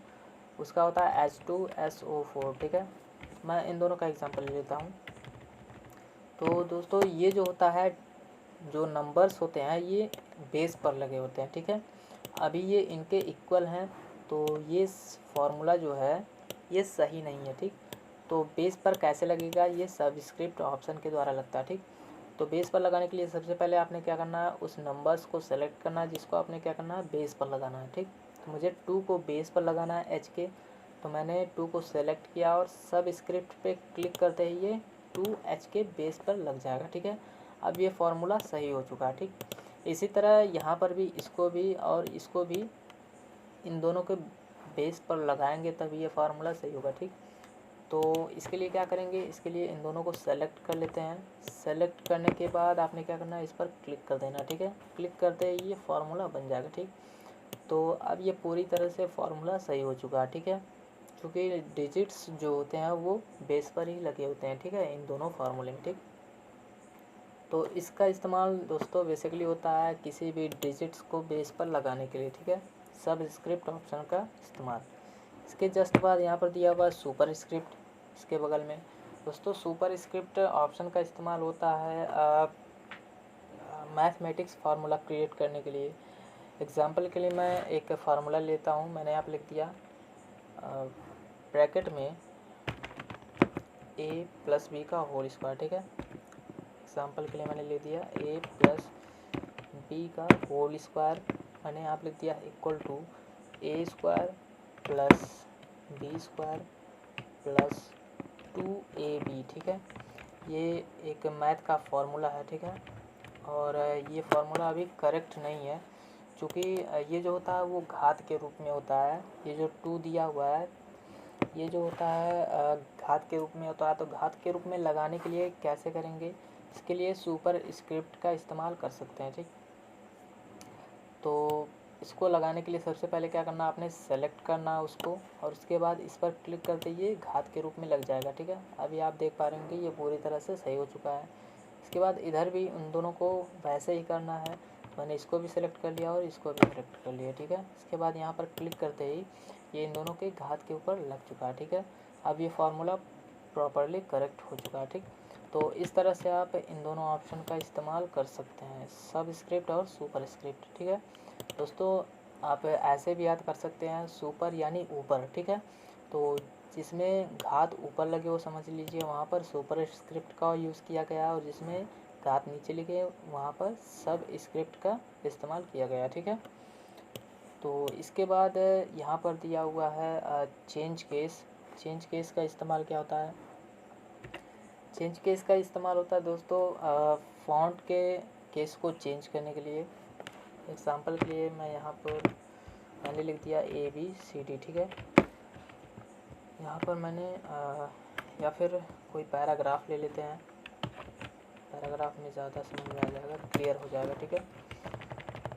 उसका होता है H2SO4, ठीक है। मैं इन दोनों का एग्जांपल ले लेता हूँ। तो दोस्तों ये जो होता है, जो नंबर्स होते हैं ये बेस पर लगे होते हैं, ठीक है। अभी ये इनके इक्वल हैं, तो ये फार्मूला जो है ये सही नहीं है, ठीक। तो बेस पर कैसे लगेगा, ये सबस्क्रिप्ट ऑप्शन के द्वारा लगता है, ठीक। तो बेस पर लगाने के लिए सबसे पहले आपने क्या करना है, उस नंबर्स को सेलेक्ट करना है जिसको आपने क्या करना है, बेस पर लगाना है, ठीक। तो मुझे 2 को बेस पर लगाना है एच के, तो मैंने 2 को सेलेक्ट किया और सब स्क्रिप्ट पे क्लिक करते ही ये 2H के बेस पर लग जाएगा, ठीक है। अब ये फार्मूला सही हो चुका है, ठीक। इसी तरह यहाँ पर भी इसको भी और इसको भी इन दोनों के बेस पर लगाएंगे तभी ये फार्मूला सही होगा, ठीक। तो इसके लिए क्या करेंगे, इसके लिए इन दोनों को सेलेक्ट कर लेते हैं। सेलेक्ट करने के बाद आपने क्या करना है, इस पर क्लिक कर देना, ठीक है। क्लिक करते ही ये फार्मूला बन जाएगा, ठीक। तो अब ये पूरी तरह से फार्मूला सही हो चुका है, ठीक है, क्योंकि डिजिट्स जो होते हैं वो बेस पर ही लगे होते हैं, ठीक है, इन दोनों फार्मूले में, ठीक। तो इसका इस्तेमाल दोस्तों बेसिकली होता है किसी भी डिजिट्स को बेस पर लगाने के लिए, ठीक है, सब स्क्रिप्ट ऑप्शन का इस्तेमाल। इसके जस्ट बाद यहाँ पर दिया हुआ सुपर स्क्रिप्ट, इसके बगल में दोस्तों सुपर स्क्रिप्ट ऑप्शन का इस्तेमाल होता है मैथमेटिक्स फार्मूला क्रिएट करने के लिए। एग्जांपल के लिए मैं एक फार्मूला लेता हूँ, मैंने यहाँ पर लिख दिया ब्रैकेट में a + b का होल स्क्वायर, ठीक है। एग्जांपल के लिए मैंने लिख दिया a + b का होल स्क्वायर, मैंने यहाँ पर लिख दिया equal to a² + b² + 2ab, ठीक है। ये एक मैथ का फार्मूला है, ठीक है, और ये फार्मूला अभी करेक्ट नहीं है, क्योंकि ये जो होता है वो घात के रूप में होता है। ये जो 2 दिया हुआ है ये जो होता है घात के रूप में होता है। तो घात के रूप में लगाने के लिए कैसे करेंगे, इसके लिए सुपर स्क्रिप्ट का इस्तेमाल कर सकते हैं, ठीक। तो इसको लगाने के लिए सबसे पहले क्या करना, आपने सेलेक्ट करना उसको, और उसके बाद इस पर क्लिक करते ही ये घात के रूप में लग जाएगा, ठीक है। अभी आप देख पा रहे होंगे ये पूरी तरह से सही हो चुका है। इसके बाद इधर भी उन दोनों को वैसे ही करना है, मैंने इसको भी सिलेक्ट कर लिया और इसको भी सिलेक्ट कर लिया, ठीक है। इसके बाद यहाँ पर क्लिक करते ही ये इन दोनों के घात के ऊपर लग चुका है, ठीक है। अब ये फार्मूला प्रॉपरली करेक्ट हो चुका है, ठीक। तो इस तरह से आप इन दोनों ऑप्शन का इस्तेमाल कर सकते हैं, सब स्क्रिप्ट और सुपर स्क्रिप्ट, ठीक है। दोस्तों आप ऐसे भी याद कर सकते हैं, सुपर यानी ऊपर, ठीक है। तो जिसमें घात ऊपर लगे वो समझ लीजिए वहाँ पर सुपर स्क्रिप्ट का यूज़ किया गया, और जिसमें घात नीचे लिखे वहाँ पर सब स्क्रिप्ट का इस्तेमाल किया गया, ठीक है। तो इसके बाद यहाँ पर दिया हुआ है चेंज केस। चेंज केस का इस्तेमाल क्या होता है, चेंज केस का इस्तेमाल होता है दोस्तों फॉन्ट के केस को चेंज करने के लिए। एग्जांपल के लिए मैं यहाँ पर मैंने लिख दिया ABCD, ठीक है। यहाँ पर मैंने या फिर कोई पैराग्राफ ले लेते हैं, पैराग्राफ में ज़्यादा समझ में आ जाएगा, क्लियर हो जाएगा, ठीक है।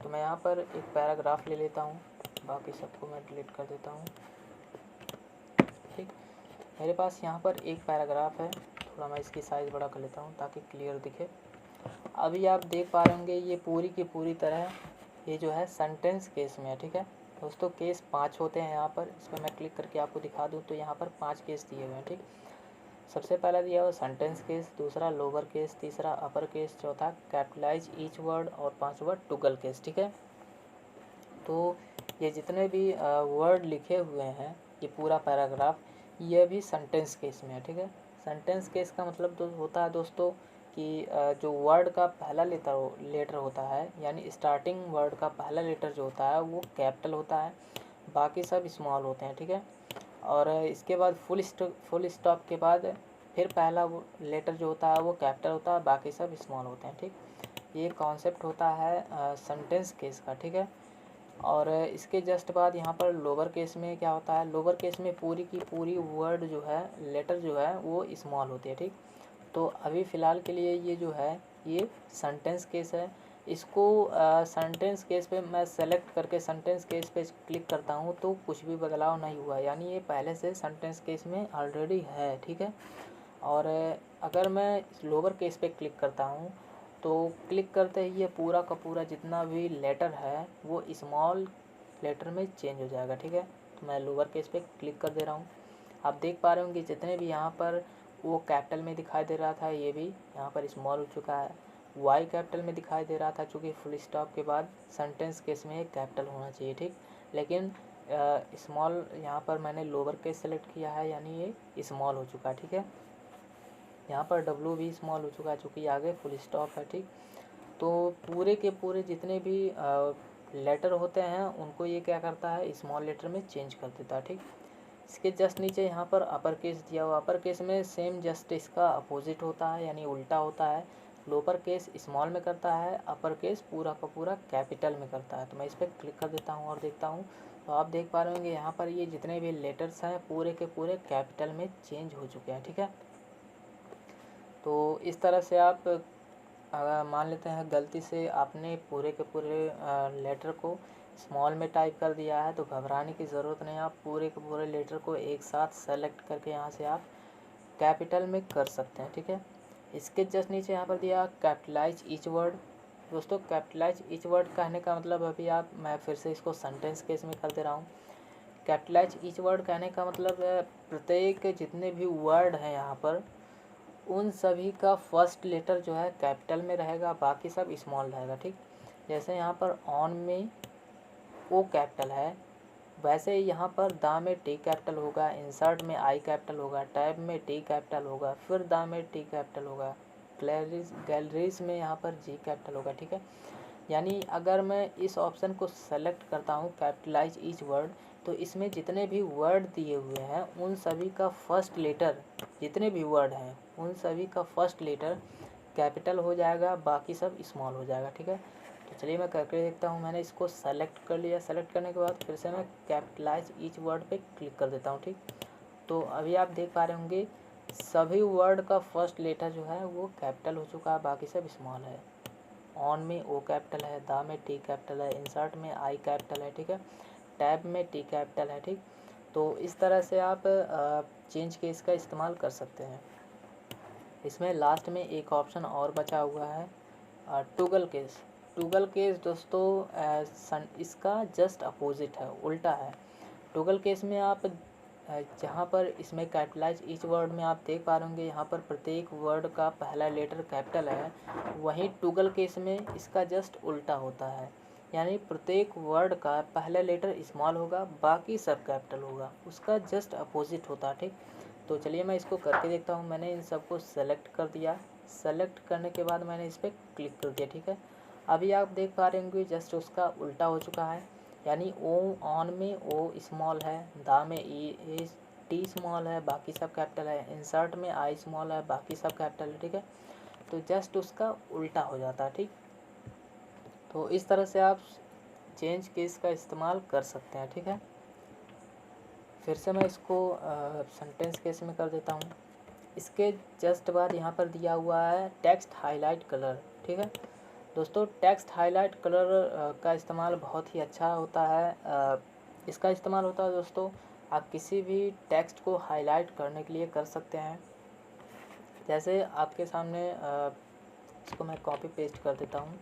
तो मैं यहाँ पर एक पैराग्राफ ले लेता हूँ, बाकी सबको मैं डिलीट कर देता हूँ, ठीक। मेरे पास यहाँ पर एक पैराग्राफ है, थोड़ा मैं इसकी साइज़ बड़ा कर लेता हूँ ताकि क्लियर दिखे। अभी आप देख पा रहे होंगे ये पूरी की पूरी तरह ये जो है सेंटेंस केस में है, ठीक है। दोस्तों केस 5 होते हैं यहाँ पर, इस पर मैं क्लिक करके आपको दिखा दूँ तो यहाँ पर 5 केस दिए हुए हैं, ठीक। सबसे पहला दिया हुआ सेंटेंस केस, दूसरा लोअर केस, तीसरा अपर केस, चौथा कैपिटलाइज ईच वर्ड, और पांचवा टुगल केस, ठीक है। तो ये जितने भी वर्ड लिखे हुए हैं ये पूरा पैराग्राफ ये भी सेंटेंस केस में है, ठीक है। सेंटेंस केस का मतलब होता है दोस्तों कि जो वर्ड का पहला लेटर होता है, यानी स्टार्टिंग वर्ड का पहला लेटर जो होता है वो कैपिटल होता है, बाकी सब स्मॉल होते हैं, ठीक है। और इसके बाद फुल स्टॉप के बाद फिर पहला लेटर जो होता है वो कैपिटल होता है, बाकी सब स्मॉल होते हैं, ठीक। ये कॉन्सेप्ट होता है सेंटेंस केस का, ठीक है। और इसके जस्ट बाद यहाँ पर लोअर केस में क्या होता है, लोअर केस में पूरी की पूरी वर्ड जो है लेटर जो है वो स्मॉल होती है, ठीक। तो अभी फ़िलहाल के लिए ये जो है ये सेंटेंस केस है। इसको सेंटेंस केस पे मैं सेलेक्ट करके सेंटेंस केस पे क्लिक करता हूँ तो कुछ भी बदलाव नहीं हुआ, यानी ये पहले से सेंटेंस केस में ऑलरेडी है, ठीक है। और अगर मैं लोअर केस पे क्लिक करता हूँ तो क्लिक करते ही ये पूरा का पूरा जितना भी लेटर है वो स्मॉल लेटर में चेंज हो जाएगा। ठीक है, तो मैं लोअर केस पे क्लिक कर दे रहा हूँ। आप देख पा रहे होंगे जितने भी यहाँ पर वो कैपिटल में दिखाई दे रहा था ये भी यहाँ पर स्मॉल हो चुका है। वाई कैपिटल में दिखाई दे रहा था, चूँकि फुल स्टॉप के बाद सेंटेंस केस में एक कैपिटल होना चाहिए। ठीक, लेकिन स्मॉल यहाँ पर मैंने लोअर केस सेलेक्ट किया है, यानी ये स्मॉल हो चुका है। ठीक है, यहाँ पर डब्ल्यू भी स्मॉल हो चुका है चूँकि आगे फुल स्टॉप है। ठीक, तो पूरे के पूरे जितने भी लेटर होते हैं उनको ये क्या करता है, स्मॉल लेटर में चेंज कर देता है। ठीक, इसके जस्ट नीचे यहाँ पर अपर केस दिया हुआ, अपर केस में सेम जस्ट इसका अपोजिट होता है, यानी उल्टा होता है। लोअर केस स्मॉल में करता है, अपर केस पूरा का पूरा कैपिटल में करता है। तो मैं इस पर क्लिक कर देता हूँ और देखता हूँ, तो आप देख पा रहे होंगे यहाँ पर ये जितने भी लेटर्स हैं पूरे के पूरे कैपिटल में चेंज हो चुके हैं। ठीक है, तो इस तरह से आप अगर मान लेते हैं गलती से आपने पूरे के पूरे लेटर को स्मॉल में टाइप कर दिया है तो घबराने की ज़रूरत नहीं। आप पूरे के पूरे लेटर को एक साथ सेलेक्ट करके यहाँ से आप कैपिटल में कर सकते हैं। ठीक है, इसके जस्ट नीचे यहाँ पर दिया कैपिटलाइज ईच वर्ड। दोस्तों कैपिटलाइज ईच वर्ड कहने का मतलब अभी मैं फिर से इसको सेंटेंस केस में कर दे रहा हूँ। कैपिटलाइज ईच वर्ड कहने का मतलब प्रत्येक जितने भी वर्ड हैं यहाँ पर उन सभी का फर्स्ट लेटर जो है कैपिटल में रहेगा, बाकी सब स्मॉल रहेगा। ठीक, जैसे यहाँ पर ऑन में ओ कैपिटल है, वैसे ही यहाँ पर दा में टी कैपिटल होगा, इंसर्ट में आई कैपिटल होगा, टैब में टी कैपिटल होगा, फिर दा में टी कैपिटल होगा, गैलरीज में यहाँ पर जी कैपिटल होगा। ठीक है, यानी अगर मैं इस ऑप्शन को सेलेक्ट करता हूँ कैपिटलाइज ईच वर्ड, तो इसमें जितने भी वर्ड दिए हुए हैं उन सभी का फर्स्ट लेटर, जितने भी वर्ड हैं उन सभी का फर्स्ट लेटर कैपिटल हो जाएगा, बाकी सब स्मॉल हो जाएगा। ठीक है, तो चलिए मैं करके देखता हूँ। मैंने इसको सेलेक्ट कर लिया, सेलेक्ट करने के बाद फिर से मैं कैपिटलाइज ईच वर्ड पे क्लिक कर देता हूँ। ठीक, तो अभी आप देख पा रहे होंगे सभी वर्ड का फर्स्ट लेटर जो है वो कैपिटल हो चुका है, बाकी सब स्मॉल है। ऑन में ओ कैपिटल है, दा में टी कैपिटल है, इंसर्ट में आई कैपिटल है। ठीक है, टैब में टी कैपिटल है। ठीक, तो इस तरह से आप चेंज केस का इस्तेमाल कर सकते हैं। इसमें लास्ट में एक ऑप्शन और बचा हुआ है टॉगल केस। टॉगल केस दोस्तों इसका जस्ट अपोजिट है, उल्टा है। टॉगल केस में आप जहाँ पर इसमें कैपिटलाइज ईच वर्ड में आप देख पा रहे होंगे यहाँ पर प्रत्येक वर्ड का पहला लेटर कैपिटल है, वहीं टॉगल केस में इसका जस्ट उल्टा होता है, यानी प्रत्येक वर्ड का पहला लेटर स्मॉल होगा, बाकी सब कैपिटल होगा, उसका जस्ट अपोजिट होता है। ठीक, तो चलिए मैं इसको करके देखता हूँ। मैंने इन सबको सेलेक्ट कर दिया, सेलेक्ट करने के बाद मैंने इस पर क्लिक कर दिया। ठीक है, अभी आप देख पा रहे होंगे जस्ट उसका उल्टा हो चुका है, यानी ओ ऑन में ओ स्मॉल है, दा में ई टी स्मॉल है, बाकी सब कैपिटल है, इंसर्ट में आई स्मॉल है, बाकी सब कैपिटल है। ठीक है, तो जस्ट उसका उल्टा हो जाता है। ठीक, तो इस तरह से आप चेंज केस का इस्तेमाल कर सकते हैं। ठीक है, फिर से मैं इसको सेंटेंस केस में कर देता हूँ। इसके जस्ट बाद यहाँ पर दिया हुआ है टेक्स्ट हाईलाइट कलर। ठीक है दोस्तों, टेक्स्ट हाईलाइट कलर का इस्तेमाल बहुत ही अच्छा होता है। इसका इस्तेमाल होता है दोस्तों, आप किसी भी टेक्स्ट को हाईलाइट करने के लिए कर सकते हैं। जैसे आपके सामने इसको मैं कॉपी पेस्ट कर देता हूँ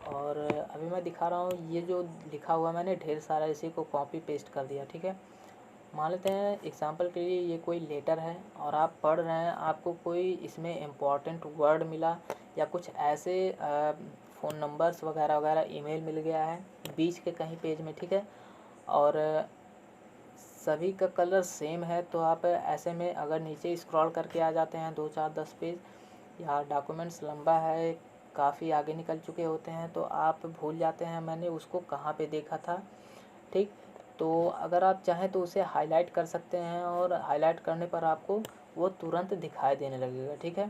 और अभी मैं दिखा रहा हूँ, ये जो लिखा हुआ मैंने ढेर सारा इसी को कॉपी पेस्ट कर दिया। ठीक है, मान लेते हैं एग्जांपल के लिए ये कोई लेटर है और आप पढ़ रहे हैं, आपको कोई इसमें इम्पॉर्टेंट वर्ड मिला या कुछ ऐसे फ़ोन नंबर्स वगैरह वगैरह ईमेल मिल गया है बीच के कहीं पेज में। ठीक है, और सभी का कलर सेम है, तो आप ऐसे में अगर नीचे स्क्रॉल करके आ जाते हैं 2 4 10 पेज, या डॉक्यूमेंट्स लंबा है काफ़ी आगे निकल चुके होते हैं, तो आप भूल जाते हैं मैंने उसको कहाँ पे देखा था। ठीक, तो अगर आप चाहें तो उसे हाईलाइट कर सकते हैं और हाईलाइट करने पर आपको वो तुरंत दिखाई देने लगेगा। ठीक है,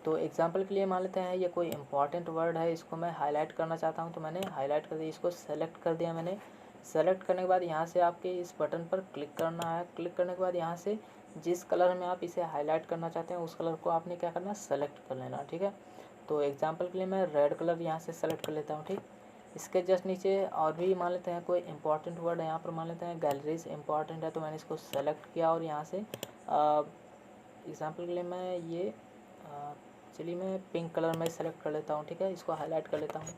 तो एग्जांपल के लिए मान लेते हैं ये कोई इंपॉर्टेंट वर्ड है, इसको मैं हाईलाइट करना चाहता हूँ, तो मैंने हाईलाइट कर दिया, इसको सेलेक्ट कर दिया मैंने। सेलेक्ट करने के बाद यहाँ से आपके इस बटन पर क्लिक करना है। क्लिक करने के बाद यहाँ से जिस कलर में आप इसे हाईलाइट करना चाहते हैं उस कलर को आपने क्या करना है, सेलेक्ट कर लेना। ठीक है, तो एग्जांपल के लिए मैं रेड कलर यहाँ से सेलेक्ट कर लेता हूँ। ठीक, इसके जस्ट नीचे और भी मान लेते हैं कोई इंपॉर्टेंट वर्ड है, यहाँ पर मान लेते हैं गैलरीज इंपॉर्टेंट है, तो मैंने इसको सेलेक्ट किया और यहाँ से एग्जांपल के लिए मैं ये चलिए मैं पिंक कलर में सेलेक्ट कर लेता हूँ, ठीक है। इसको हाईलाइट कर लेता हूँ।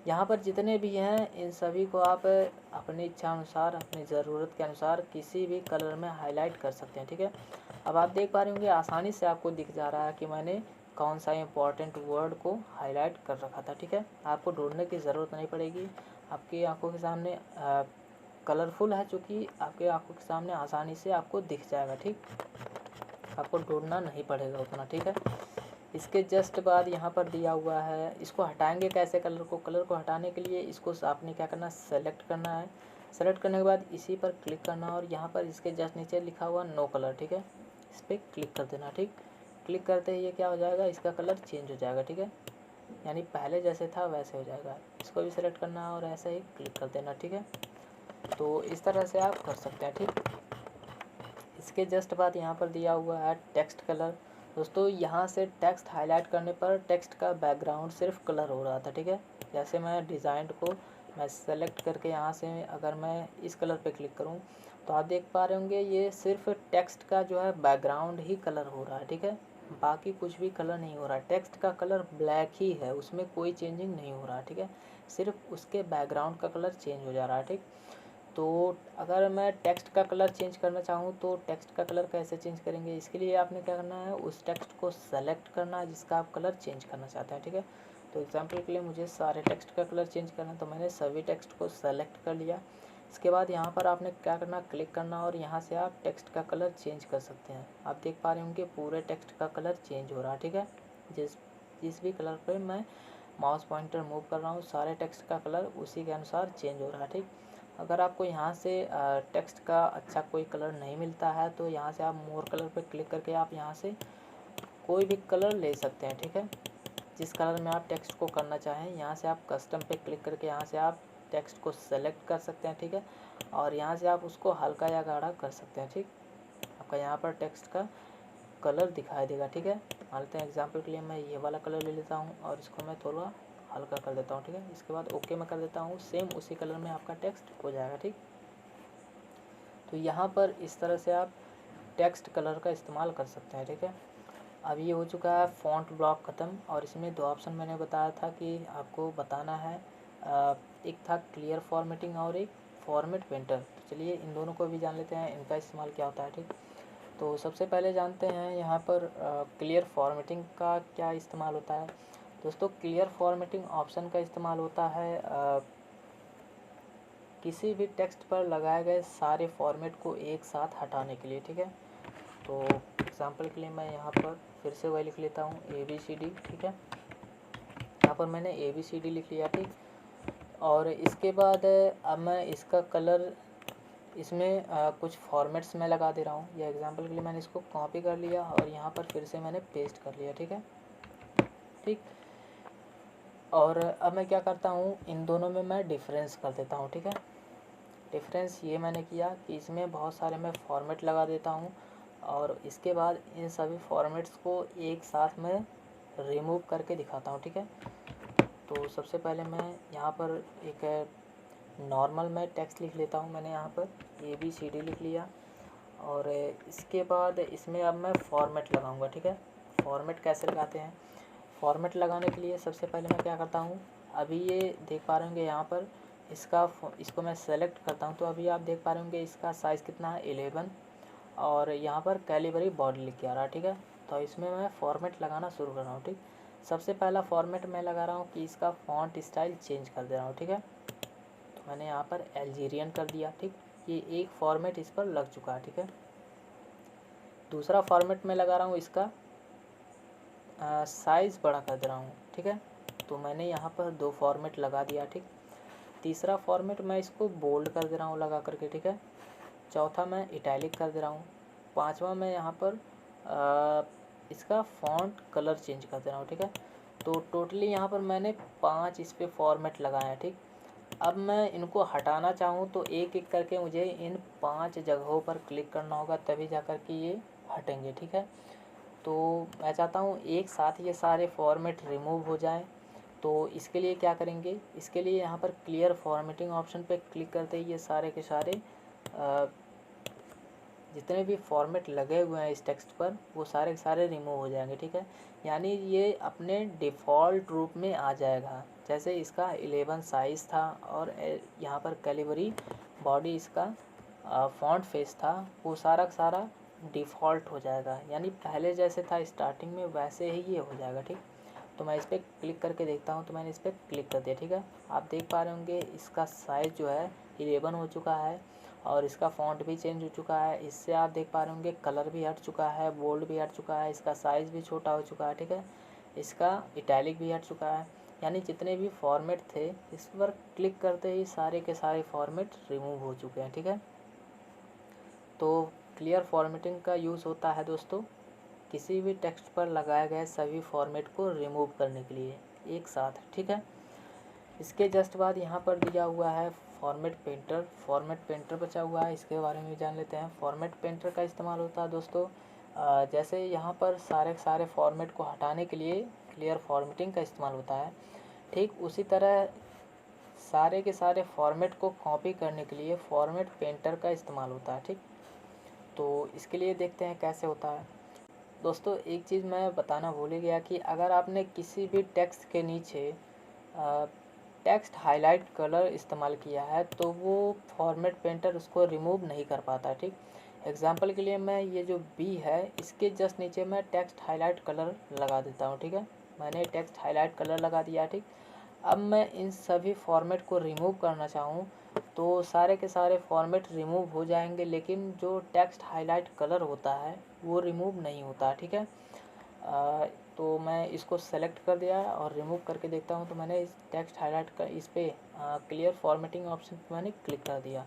यहाँ पर जितने भी हैं इन सभी को आप अपनी इच्छा अनुसार, अपनी ज़रूरत के अनुसार किसी भी कलर में हाईलाइट कर सकते हैं, ठीक है। अब आप देख पा रहे होंगे आसानी से आपको दिख जा रहा है कि मैंने कौन सा इम्पोर्टेंट वर्ड को हाईलाइट कर रखा था, ठीक है। आपको ढूंढने की ज़रूरत नहीं पड़ेगी, आपकी आंखों के सामने कलरफुल है, चूँकि आपके आंखों के सामने आसानी से आपको दिख जाएगा, ठीक। आपको ढूंढना नहीं पड़ेगा उतना, ठीक है। इसके जस्ट बाद यहाँ पर दिया हुआ है, इसको हटाएंगे कैसे कलर को हटाने के लिए इसको आपने क्या करना, सेलेक्ट करना है। सेलेक्ट करने के बाद इसी पर क्लिक करना और यहाँ पर इसके जस्ट नीचे लिखा हुआ नो कलर, ठीक है। इस पर क्लिक कर देना, ठीक। क्लिक करते ही ये क्या हो जाएगा, इसका कलर चेंज हो जाएगा, ठीक है। यानी पहले जैसे था वैसे हो जाएगा। इसको भी सेलेक्ट करना है और ऐसे ही क्लिक कर देना, ठीक है। तो इस तरह से आप कर सकते हैं, ठीक। इसके जस्ट बाद यहाँ पर दिया हुआ है टेक्स्ट कलर। दोस्तों यहाँ से टेक्स्ट हाईलाइट करने पर टेक्स्ट का बैकग्राउंड सिर्फ कलर हो रहा था, ठीक है। जैसे मैं डिज़ाइन को मैं सेलेक्ट करके यहाँ से अगर मैं इस कलर पे क्लिक करूँ तो आप देख पा रहे होंगे ये सिर्फ टेक्स्ट का जो है बैकग्राउंड ही कलर हो रहा है, ठीक है। बाकी कुछ भी कलर नहीं हो रहा है। टेक्स्ट का कलर ब्लैक ही है, उसमें कोई चेंजिंग नहीं हो रहा है, ठीक है। सिर्फ उसके बैकग्राउंड का कलर चेंज हो जा रहा है, ठीक। तो अगर मैं टेक्स्ट का कलर चेंज करना चाहूँ तो टेक्स्ट का कलर कैसे चेंज करेंगे, इसके लिए आपने क्या करना है, उस टेक्स्ट को सेलेक्ट करना है जिसका आप कलर चेंज करना चाहते हैं, ठीक है। तो एग्जांपल के लिए मुझे सारे टेक्स्ट का कलर चेंज करना है, तो मैंने सभी टेक्स्ट को सेलेक्ट कर लिया। इसके बाद यहाँ पर आपने क्या करना, क्लिक करना और यहाँ से आप टेक्स्ट का कलर चेंज कर सकते हैं। आप देख पा रहे होंगे पूरे टेक्स्ट का कलर चेंज हो रहा है, ठीक है। जिस भी कलर पर मैं माउस पॉइंटर मूव कर रहा हूँ सारे टेक्स्ट का कलर उसी के अनुसार चेंज हो रहा है, ठीक। अगर आपको यहाँ से टेक्स्ट का अच्छा कोई कलर नहीं मिलता है तो यहाँ से आप मोर कलर पर क्लिक करके आप यहाँ से कोई भी कलर ले सकते हैं, ठीक है। जिस कलर में आप टेक्स्ट को करना चाहें यहाँ से आप कस्टम पे क्लिक करके यहाँ से आप टेक्स्ट को सेलेक्ट कर सकते हैं, ठीक है। और यहाँ से आप उसको हल्का या गाढ़ा कर सकते हैं, ठीक। आपका यहाँ पर टेक्स्ट का कलर दिखाई देगा, ठीक है। मान लेते हैं एग्जाम्पल के लिए मैं ये वाला कलर ले लेता हूँ और इसको मैं थोड़ा हल्का कर देता हूँ, ठीक है। इसके बाद ओके मैं कर देता हूँ, सेम उसी कलर में आपका टेक्स्ट हो जाएगा, ठीक। तो यहाँ पर इस तरह से आप टेक्स्ट कलर का इस्तेमाल कर सकते हैं, ठीक है। अब ये हो चुका है फ़ॉन्ट ब्लॉक ख़त्म और इसमें दो ऑप्शन मैंने बताया था कि आपको बताना है, एक था क्लियर फॉर्मेटिंग और एक फॉर्मेट पेंटर। तो चलिए इन दोनों को भी जान लेते हैं, इनका इस्तेमाल क्या होता है, ठीक। तो सबसे पहले जानते हैं यहाँ पर क्लियर फॉर्मेटिंग का क्या इस्तेमाल होता है। दोस्तों क्लियर फॉर्मेटिंग ऑप्शन का इस्तेमाल होता है किसी भी टेक्स्ट पर लगाए गए सारे फॉर्मेट को एक साथ हटाने के लिए, ठीक है। तो एग्जांपल के लिए मैं यहाँ पर फिर से वही लिख लेता हूँ ABCD, ठीक है। यहाँ पर मैंने ABCD लिख लिया, ठीक। और इसके बाद अब मैं इसका कलर इसमें कुछ फॉर्मेट्स में लगा दे रहा हूँ। या एग्जांपल के लिए मैंने इसको कॉपी कर लिया और यहाँ पर फिर से मैंने पेस्ट कर लिया, ठीक है, ठीक। और अब मैं क्या करता हूँ, इन दोनों में मैं डिफरेंस कर देता हूँ, ठीक है। डिफरेंस ये मैंने किया कि इसमें बहुत सारे मैं फॉर्मेट लगा देता हूँ और इसके बाद इन सभी फॉर्मेट्स को एक साथ में रिमूव करके दिखाता हूँ, ठीक है। तो सबसे पहले मैं यहाँ पर एक नॉर्मल में टेक्स्ट लिख लेता हूँ। मैंने यहाँ पर ABCD लिख लिया और इसके बाद इसमें अब मैं फॉर्मेट लगाऊंगा, ठीक है। फॉर्मेट कैसे लगाते हैं, फॉर्मेट लगाने के लिए सबसे पहले मैं क्या करता हूँ, अभी ये देख पा रहे होंगे यहाँ पर इसको मैं सेलेक्ट करता हूँ तो अभी आप देख पा रहे होंगे इसका साइज़ कितना है 11 और यहाँ पर कैलिबरी बॉडी लिख के आ रहा है, ठीक है। तो इसमें मैं फॉर्मेट लगाना शुरू कर रहा हूँ, ठीक। सबसे पहला फॉर्मेट मैं लगा रहा हूँ कि इसका फ़ॉन्ट स्टाइल चेंज कर दे रहा हूँ, ठीक है। तो मैंने यहाँ पर अल्जीरियन कर दिया, ठीक। ये एक फॉर्मेट इस पर लग चुका है, ठीक है। दूसरा फॉर्मेट मैं लगा रहा हूँ इसका साइज़ बड़ा कर दे रहा हूँ, ठीक है। तो मैंने यहाँ पर 2 फॉर्मेट लगा दिया, ठीक। तीसरा फॉर्मेट मैं इसको बोल्ड कर दे रहा हूँ लगा करके, ठीक है। चौथा मैं इटैलिक कर दे रहा हूँ। पांचवा मैं यहाँ पर इसका फ़ॉन्ट कलर चेंज कर दे रहा हूँ, ठीक है। तो टोटली यहाँ पर मैंने 5 इस पर फॉर्मेट लगाए हैं, ठीक। अब मैं इनको हटाना चाहूँ तो एक एक करके मुझे इन 5 जगहों पर क्लिक करना होगा तभी जा कर के ये हटेंगे, ठीक है। तो मैं चाहता हूँ एक साथ ये सारे फॉर्मेट रिमूव हो जाएं। तो इसके लिए क्या करेंगे, इसके लिए यहाँ पर क्लियर फॉर्मेटिंग ऑप्शन पे क्लिक करते ही ये सारे के सारे जितने भी फॉर्मेट लगे हुए हैं इस टेक्स्ट पर वो सारे के सारे रिमूव हो जाएंगे, ठीक है। यानी ये अपने डिफ़ॉल्ट रूप में आ जाएगा। जैसे इसका 11 साइज़ था और यहाँ पर कैलिबरी बॉडी इसका फ़ॉन्ट फेस था, वो सारा का सारा डिफ़ॉल्ट हो जाएगा। यानी पहले जैसे था स्टार्टिंग में वैसे ही ये हो जाएगा, ठीक। तो मैं इस पर क्लिक करके देखता हूँ, तो मैंने इस पर क्लिक कर दिया, ठीक है। आप देख पा रहे होंगे इसका साइज़ जो है 11 हो चुका है और इसका फ़ॉन्ट भी चेंज हो चुका है। इससे आप देख पा रहे होंगे कलर भी हट चुका है, बोल्ड भी हट चुका है, इसका साइज़ भी छोटा हो चुका है, ठीक है। इसका इटैलिक भी हट चुका है। यानी जितने भी फॉर्मेट थे इस पर क्लिक करते ही सारे के सारे फॉर्मेट रिमूव हो चुके हैं, ठीक है। तो क्लियर फॉर्मेटिंग का यूज़ होता है दोस्तों किसी भी टेक्स्ट पर लगाए गए सभी फॉर्मेट को रिमूव करने के लिए एक साथ, ठीक है। इसके जस्ट बाद यहाँ पर दिया हुआ है फॉर्मेट पेंटर। फॉर्मेट पेंटर बचा हुआ है, इसके बारे में भी जान लेते हैं। फॉर्मेट पेंटर का इस्तेमाल होता है दोस्तों जैसे यहाँ पर सारे फॉर्मेट को हटाने के लिए क्लियर फॉर्मेटिंग का इस्तेमाल होता है, ठीक उसी तरह सारे के सारे फॉर्मेट को कॉपी करने के लिए फॉर्मेट पेंटर का इस्तेमाल होता है, ठीक। तो इसके लिए देखते हैं कैसे होता है। दोस्तों एक चीज़ मैं बताना भूल ही गया कि अगर आपने किसी भी टेक्स्ट के नीचे टेक्स्ट हाईलाइट कलर इस्तेमाल किया है तो वो फॉर्मेट पेंटर उसको रिमूव नहीं कर पाता, ठीक। एग्जांपल के लिए मैं ये जो बी है इसके जस्ट नीचे मैं टेक्स्ट हाईलाइट कलर लगा देता हूँ, ठीक है। मैंने टेक्स्ट हाईलाइट कलर लगा दिया, ठीक। अब मैं इन सभी फॉर्मेट को रिमूव करना चाहूँ तो सारे के सारे फॉर्मेट रिमूव हो जाएंगे, लेकिन जो टेक्स्ट हाईलाइट कलर होता है वो रिमूव नहीं होता, ठीक है। तो मैं इसको सेलेक्ट कर दिया और रिमूव करके देखता हूँ। तो मैंने इस टेक्स्ट हाईलाइट का इस पर क्लियर फॉर्मेटिंग ऑप्शन पर मैंने क्लिक कर दिया।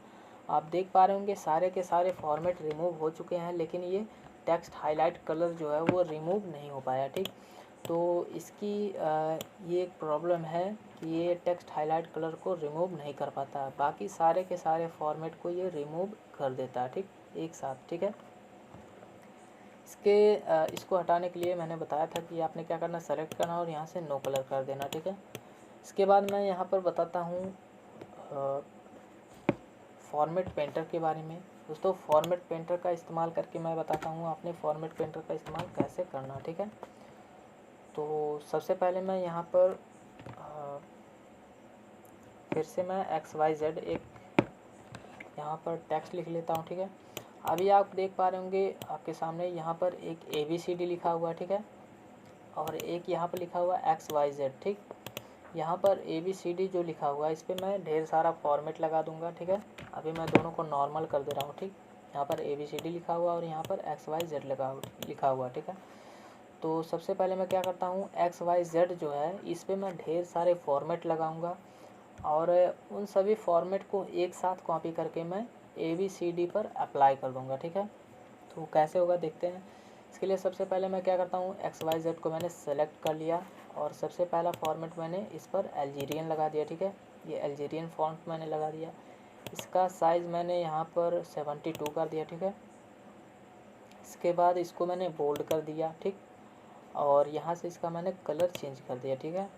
आप देख पा रहे होंगे सारे के सारे फॉर्मेट रिमूव हो चुके हैं, लेकिन ये टेक्स्ट हाईलाइट कलर जो है वो रिमूव नहीं हो पाया, ठीक। तो इसकी ये एक प्रॉब्लम है कि ये टेक्स्ट हाईलाइट कलर को रिमूव नहीं कर पाता, बाकी सारे के सारे फॉर्मेट को ये रिमूव कर देता है, ठीक एक साथ, ठीक है। इसको हटाने के लिए मैंने बताया था कि आपने क्या करना, सेलेक्ट करना और यहाँ से नो कलर कर देना, ठीक है। इसके बाद मैं यहाँ पर बताता हूँ फॉर्मेट पेंटर के बारे में। दोस्तों फॉर्मेट पेंटर का इस्तेमाल करके मैं बताता हूँ आपने फॉर्मेट पेंटर का इस्तेमाल कैसे करना, ठीक है। तो सबसे पहले मैं यहाँ पर फिर से मैं XYZ एक यहाँ पर टेक्स्ट लिख लेता हूँ, ठीक है। अभी आप देख पा रहे होंगे आपके सामने यहाँ पर एक ABCD लिखा हुआ है, ठीक है, और एक यहाँ पर लिखा हुआ XYZ, ठीक। यहाँ पर ABCD जो लिखा हुआ है इस पर मैं ढेर सारा फॉर्मेट लगा दूंगा, ठीक है। अभी मैं दोनों को नॉर्मल कर दे रहा हूँ, ठीक। यहाँ पर ABCD लिखा हुआ और यहाँ पर XYZ लिखा हुआ, ठीक है। तो सबसे पहले मैं क्या करता हूँ XYZ जो है इस पर मैं ढेर सारे फॉर्मेट लगाऊंगा और उन सभी फॉर्मेट को एक साथ कॉपी करके मैं ABCD पर अप्लाई कर दूंगा, ठीक है। तो कैसे होगा देखते हैं। इसके लिए सबसे पहले मैं क्या करता हूँ XYZ को मैंने सेलेक्ट कर लिया और सबसे पहला फॉर्मेट मैंने इस पर अल्जीरियन लगा दिया, ठीक है। ये अल्जीरियन फॉन्ट मैंने लगा दिया। इसका साइज़ मैंने यहाँ पर 72 कर दिया, ठीक है। इसके बाद इसको मैंने बोल्ड कर दिया, ठीक, और यहाँ से इसका मैंने कलर चेंज कर दिया, ठीक है।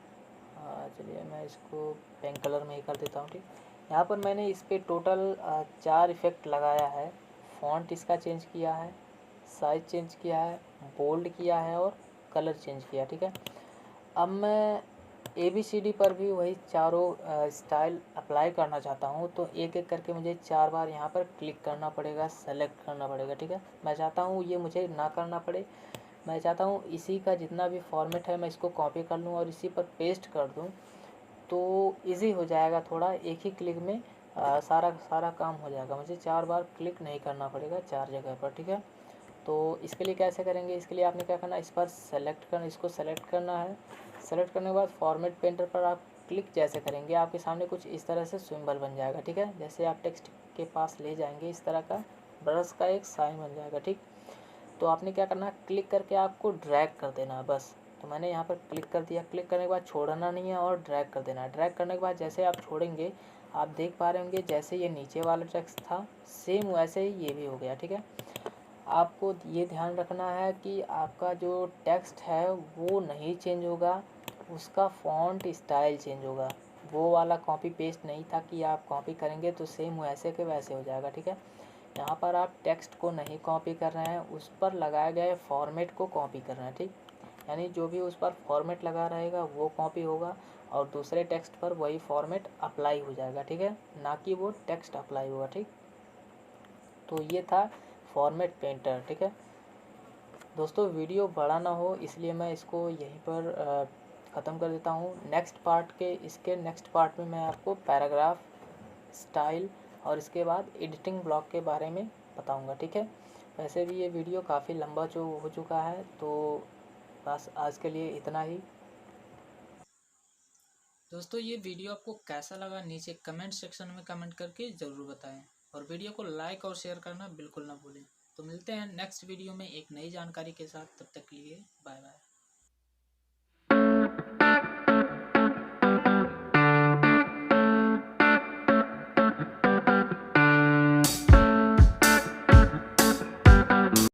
चलिए मैं इसको पिंक कलर में ही कर देता हूँ, ठीक। यहाँ पर मैंने इस पर टोटल 4 इफ़ेक्ट लगाया है। फ़ॉन्ट इसका चेंज किया है, साइज़ चेंज किया है, बोल्ड किया है और कलर चेंज किया, ठीक है। अब मैं ABCD पर भी वही चारों स्टाइल अप्लाई करना चाहता हूँ, तो एक एक करके मुझे 4 बार यहाँ पर क्लिक करना पड़ेगा, सेलेक्ट करना पड़ेगा, ठीक है। मैं चाहता हूँ ये मुझे ना करना पड़े। मैं चाहता हूँ इसी का जितना भी फॉर्मेट है मैं इसको कॉपी कर लूँ और इसी पर पेस्ट कर दूँ, तो इजी हो जाएगा थोड़ा, एक ही क्लिक में सारा काम हो जाएगा। मुझे 4 बार क्लिक नहीं करना पड़ेगा 4 जगह पर, ठीक है। तो इसके लिए कैसे करेंगे, इसके लिए आपने क्या करना, इस पर इसको सेलेक्ट करना है। सेलेक्ट करने के बाद फॉर्मेट पेंटर पर आप क्लिक जैसे करेंगे आपके सामने कुछ इस तरह से सिंबल बन जाएगा, ठीक है। जैसे आप टेक्स्ट के पास ले जाएंगे इस तरह का ब्रश का एक साइन बन जाएगा, ठीक। तो आपने क्या करना है, क्लिक करके आपको ड्रैग कर देना है बस। तो मैंने यहाँ पर क्लिक कर दिया। क्लिक करने के बाद छोड़ना नहीं है और ड्रैग कर देना है। ड्रैग करने के बाद जैसे आप छोड़ेंगे आप देख पा रहे होंगे जैसे ये नीचे वाला टेक्स्ट था सेम वैसे ही ये भी हो गया, ठीक है। आपको ये ध्यान रखना है कि आपका जो टेक्स्ट है वो नहीं चेंज होगा, उसका फ़ॉन्ट स्टाइल चेंज होगा। वो वाला कॉपी पेस्ट नहीं था कि आप कॉपी करेंगे तो सेम वैसे के वैसे हो जाएगा, ठीक है। यहाँ पर आप टेक्स्ट को नहीं कॉपी कर रहे हैं, उस पर लगाए गए फॉर्मेट को कॉपी कर रहे हैं, ठीक। यानी जो भी उस पर फॉर्मेट लगा रहेगा वो कॉपी होगा और दूसरे टेक्स्ट पर वही फॉर्मेट अप्लाई हो जाएगा, ठीक है, ना कि वो टेक्स्ट अप्लाई होगा, ठीक। तो ये था फॉर्मेट पेंटर, ठीक है। दोस्तों वीडियो बड़ा ना हो इसलिए मैं इसको यहीं पर ख़त्म कर देता हूँ। इसके नेक्स्ट पार्ट में मैं आपको पैराग्राफ, स्टाइल और इसके बाद एडिटिंग ब्लॉक के बारे में बताऊँगा, ठीक है। वैसे भी ये वीडियो काफ़ी लंबा जो हो चुका है, तो बस आज के लिए इतना ही। दोस्तों ये वीडियो आपको कैसा लगा नीचे कमेंट सेक्शन में कमेंट करके ज़रूर बताएं और वीडियो को लाइक और शेयर करना बिल्कुल ना भूलें। तो मिलते हैं नेक्स्ट वीडियो में एक नई जानकारी के साथ, तब तक के लिए बाय बाय।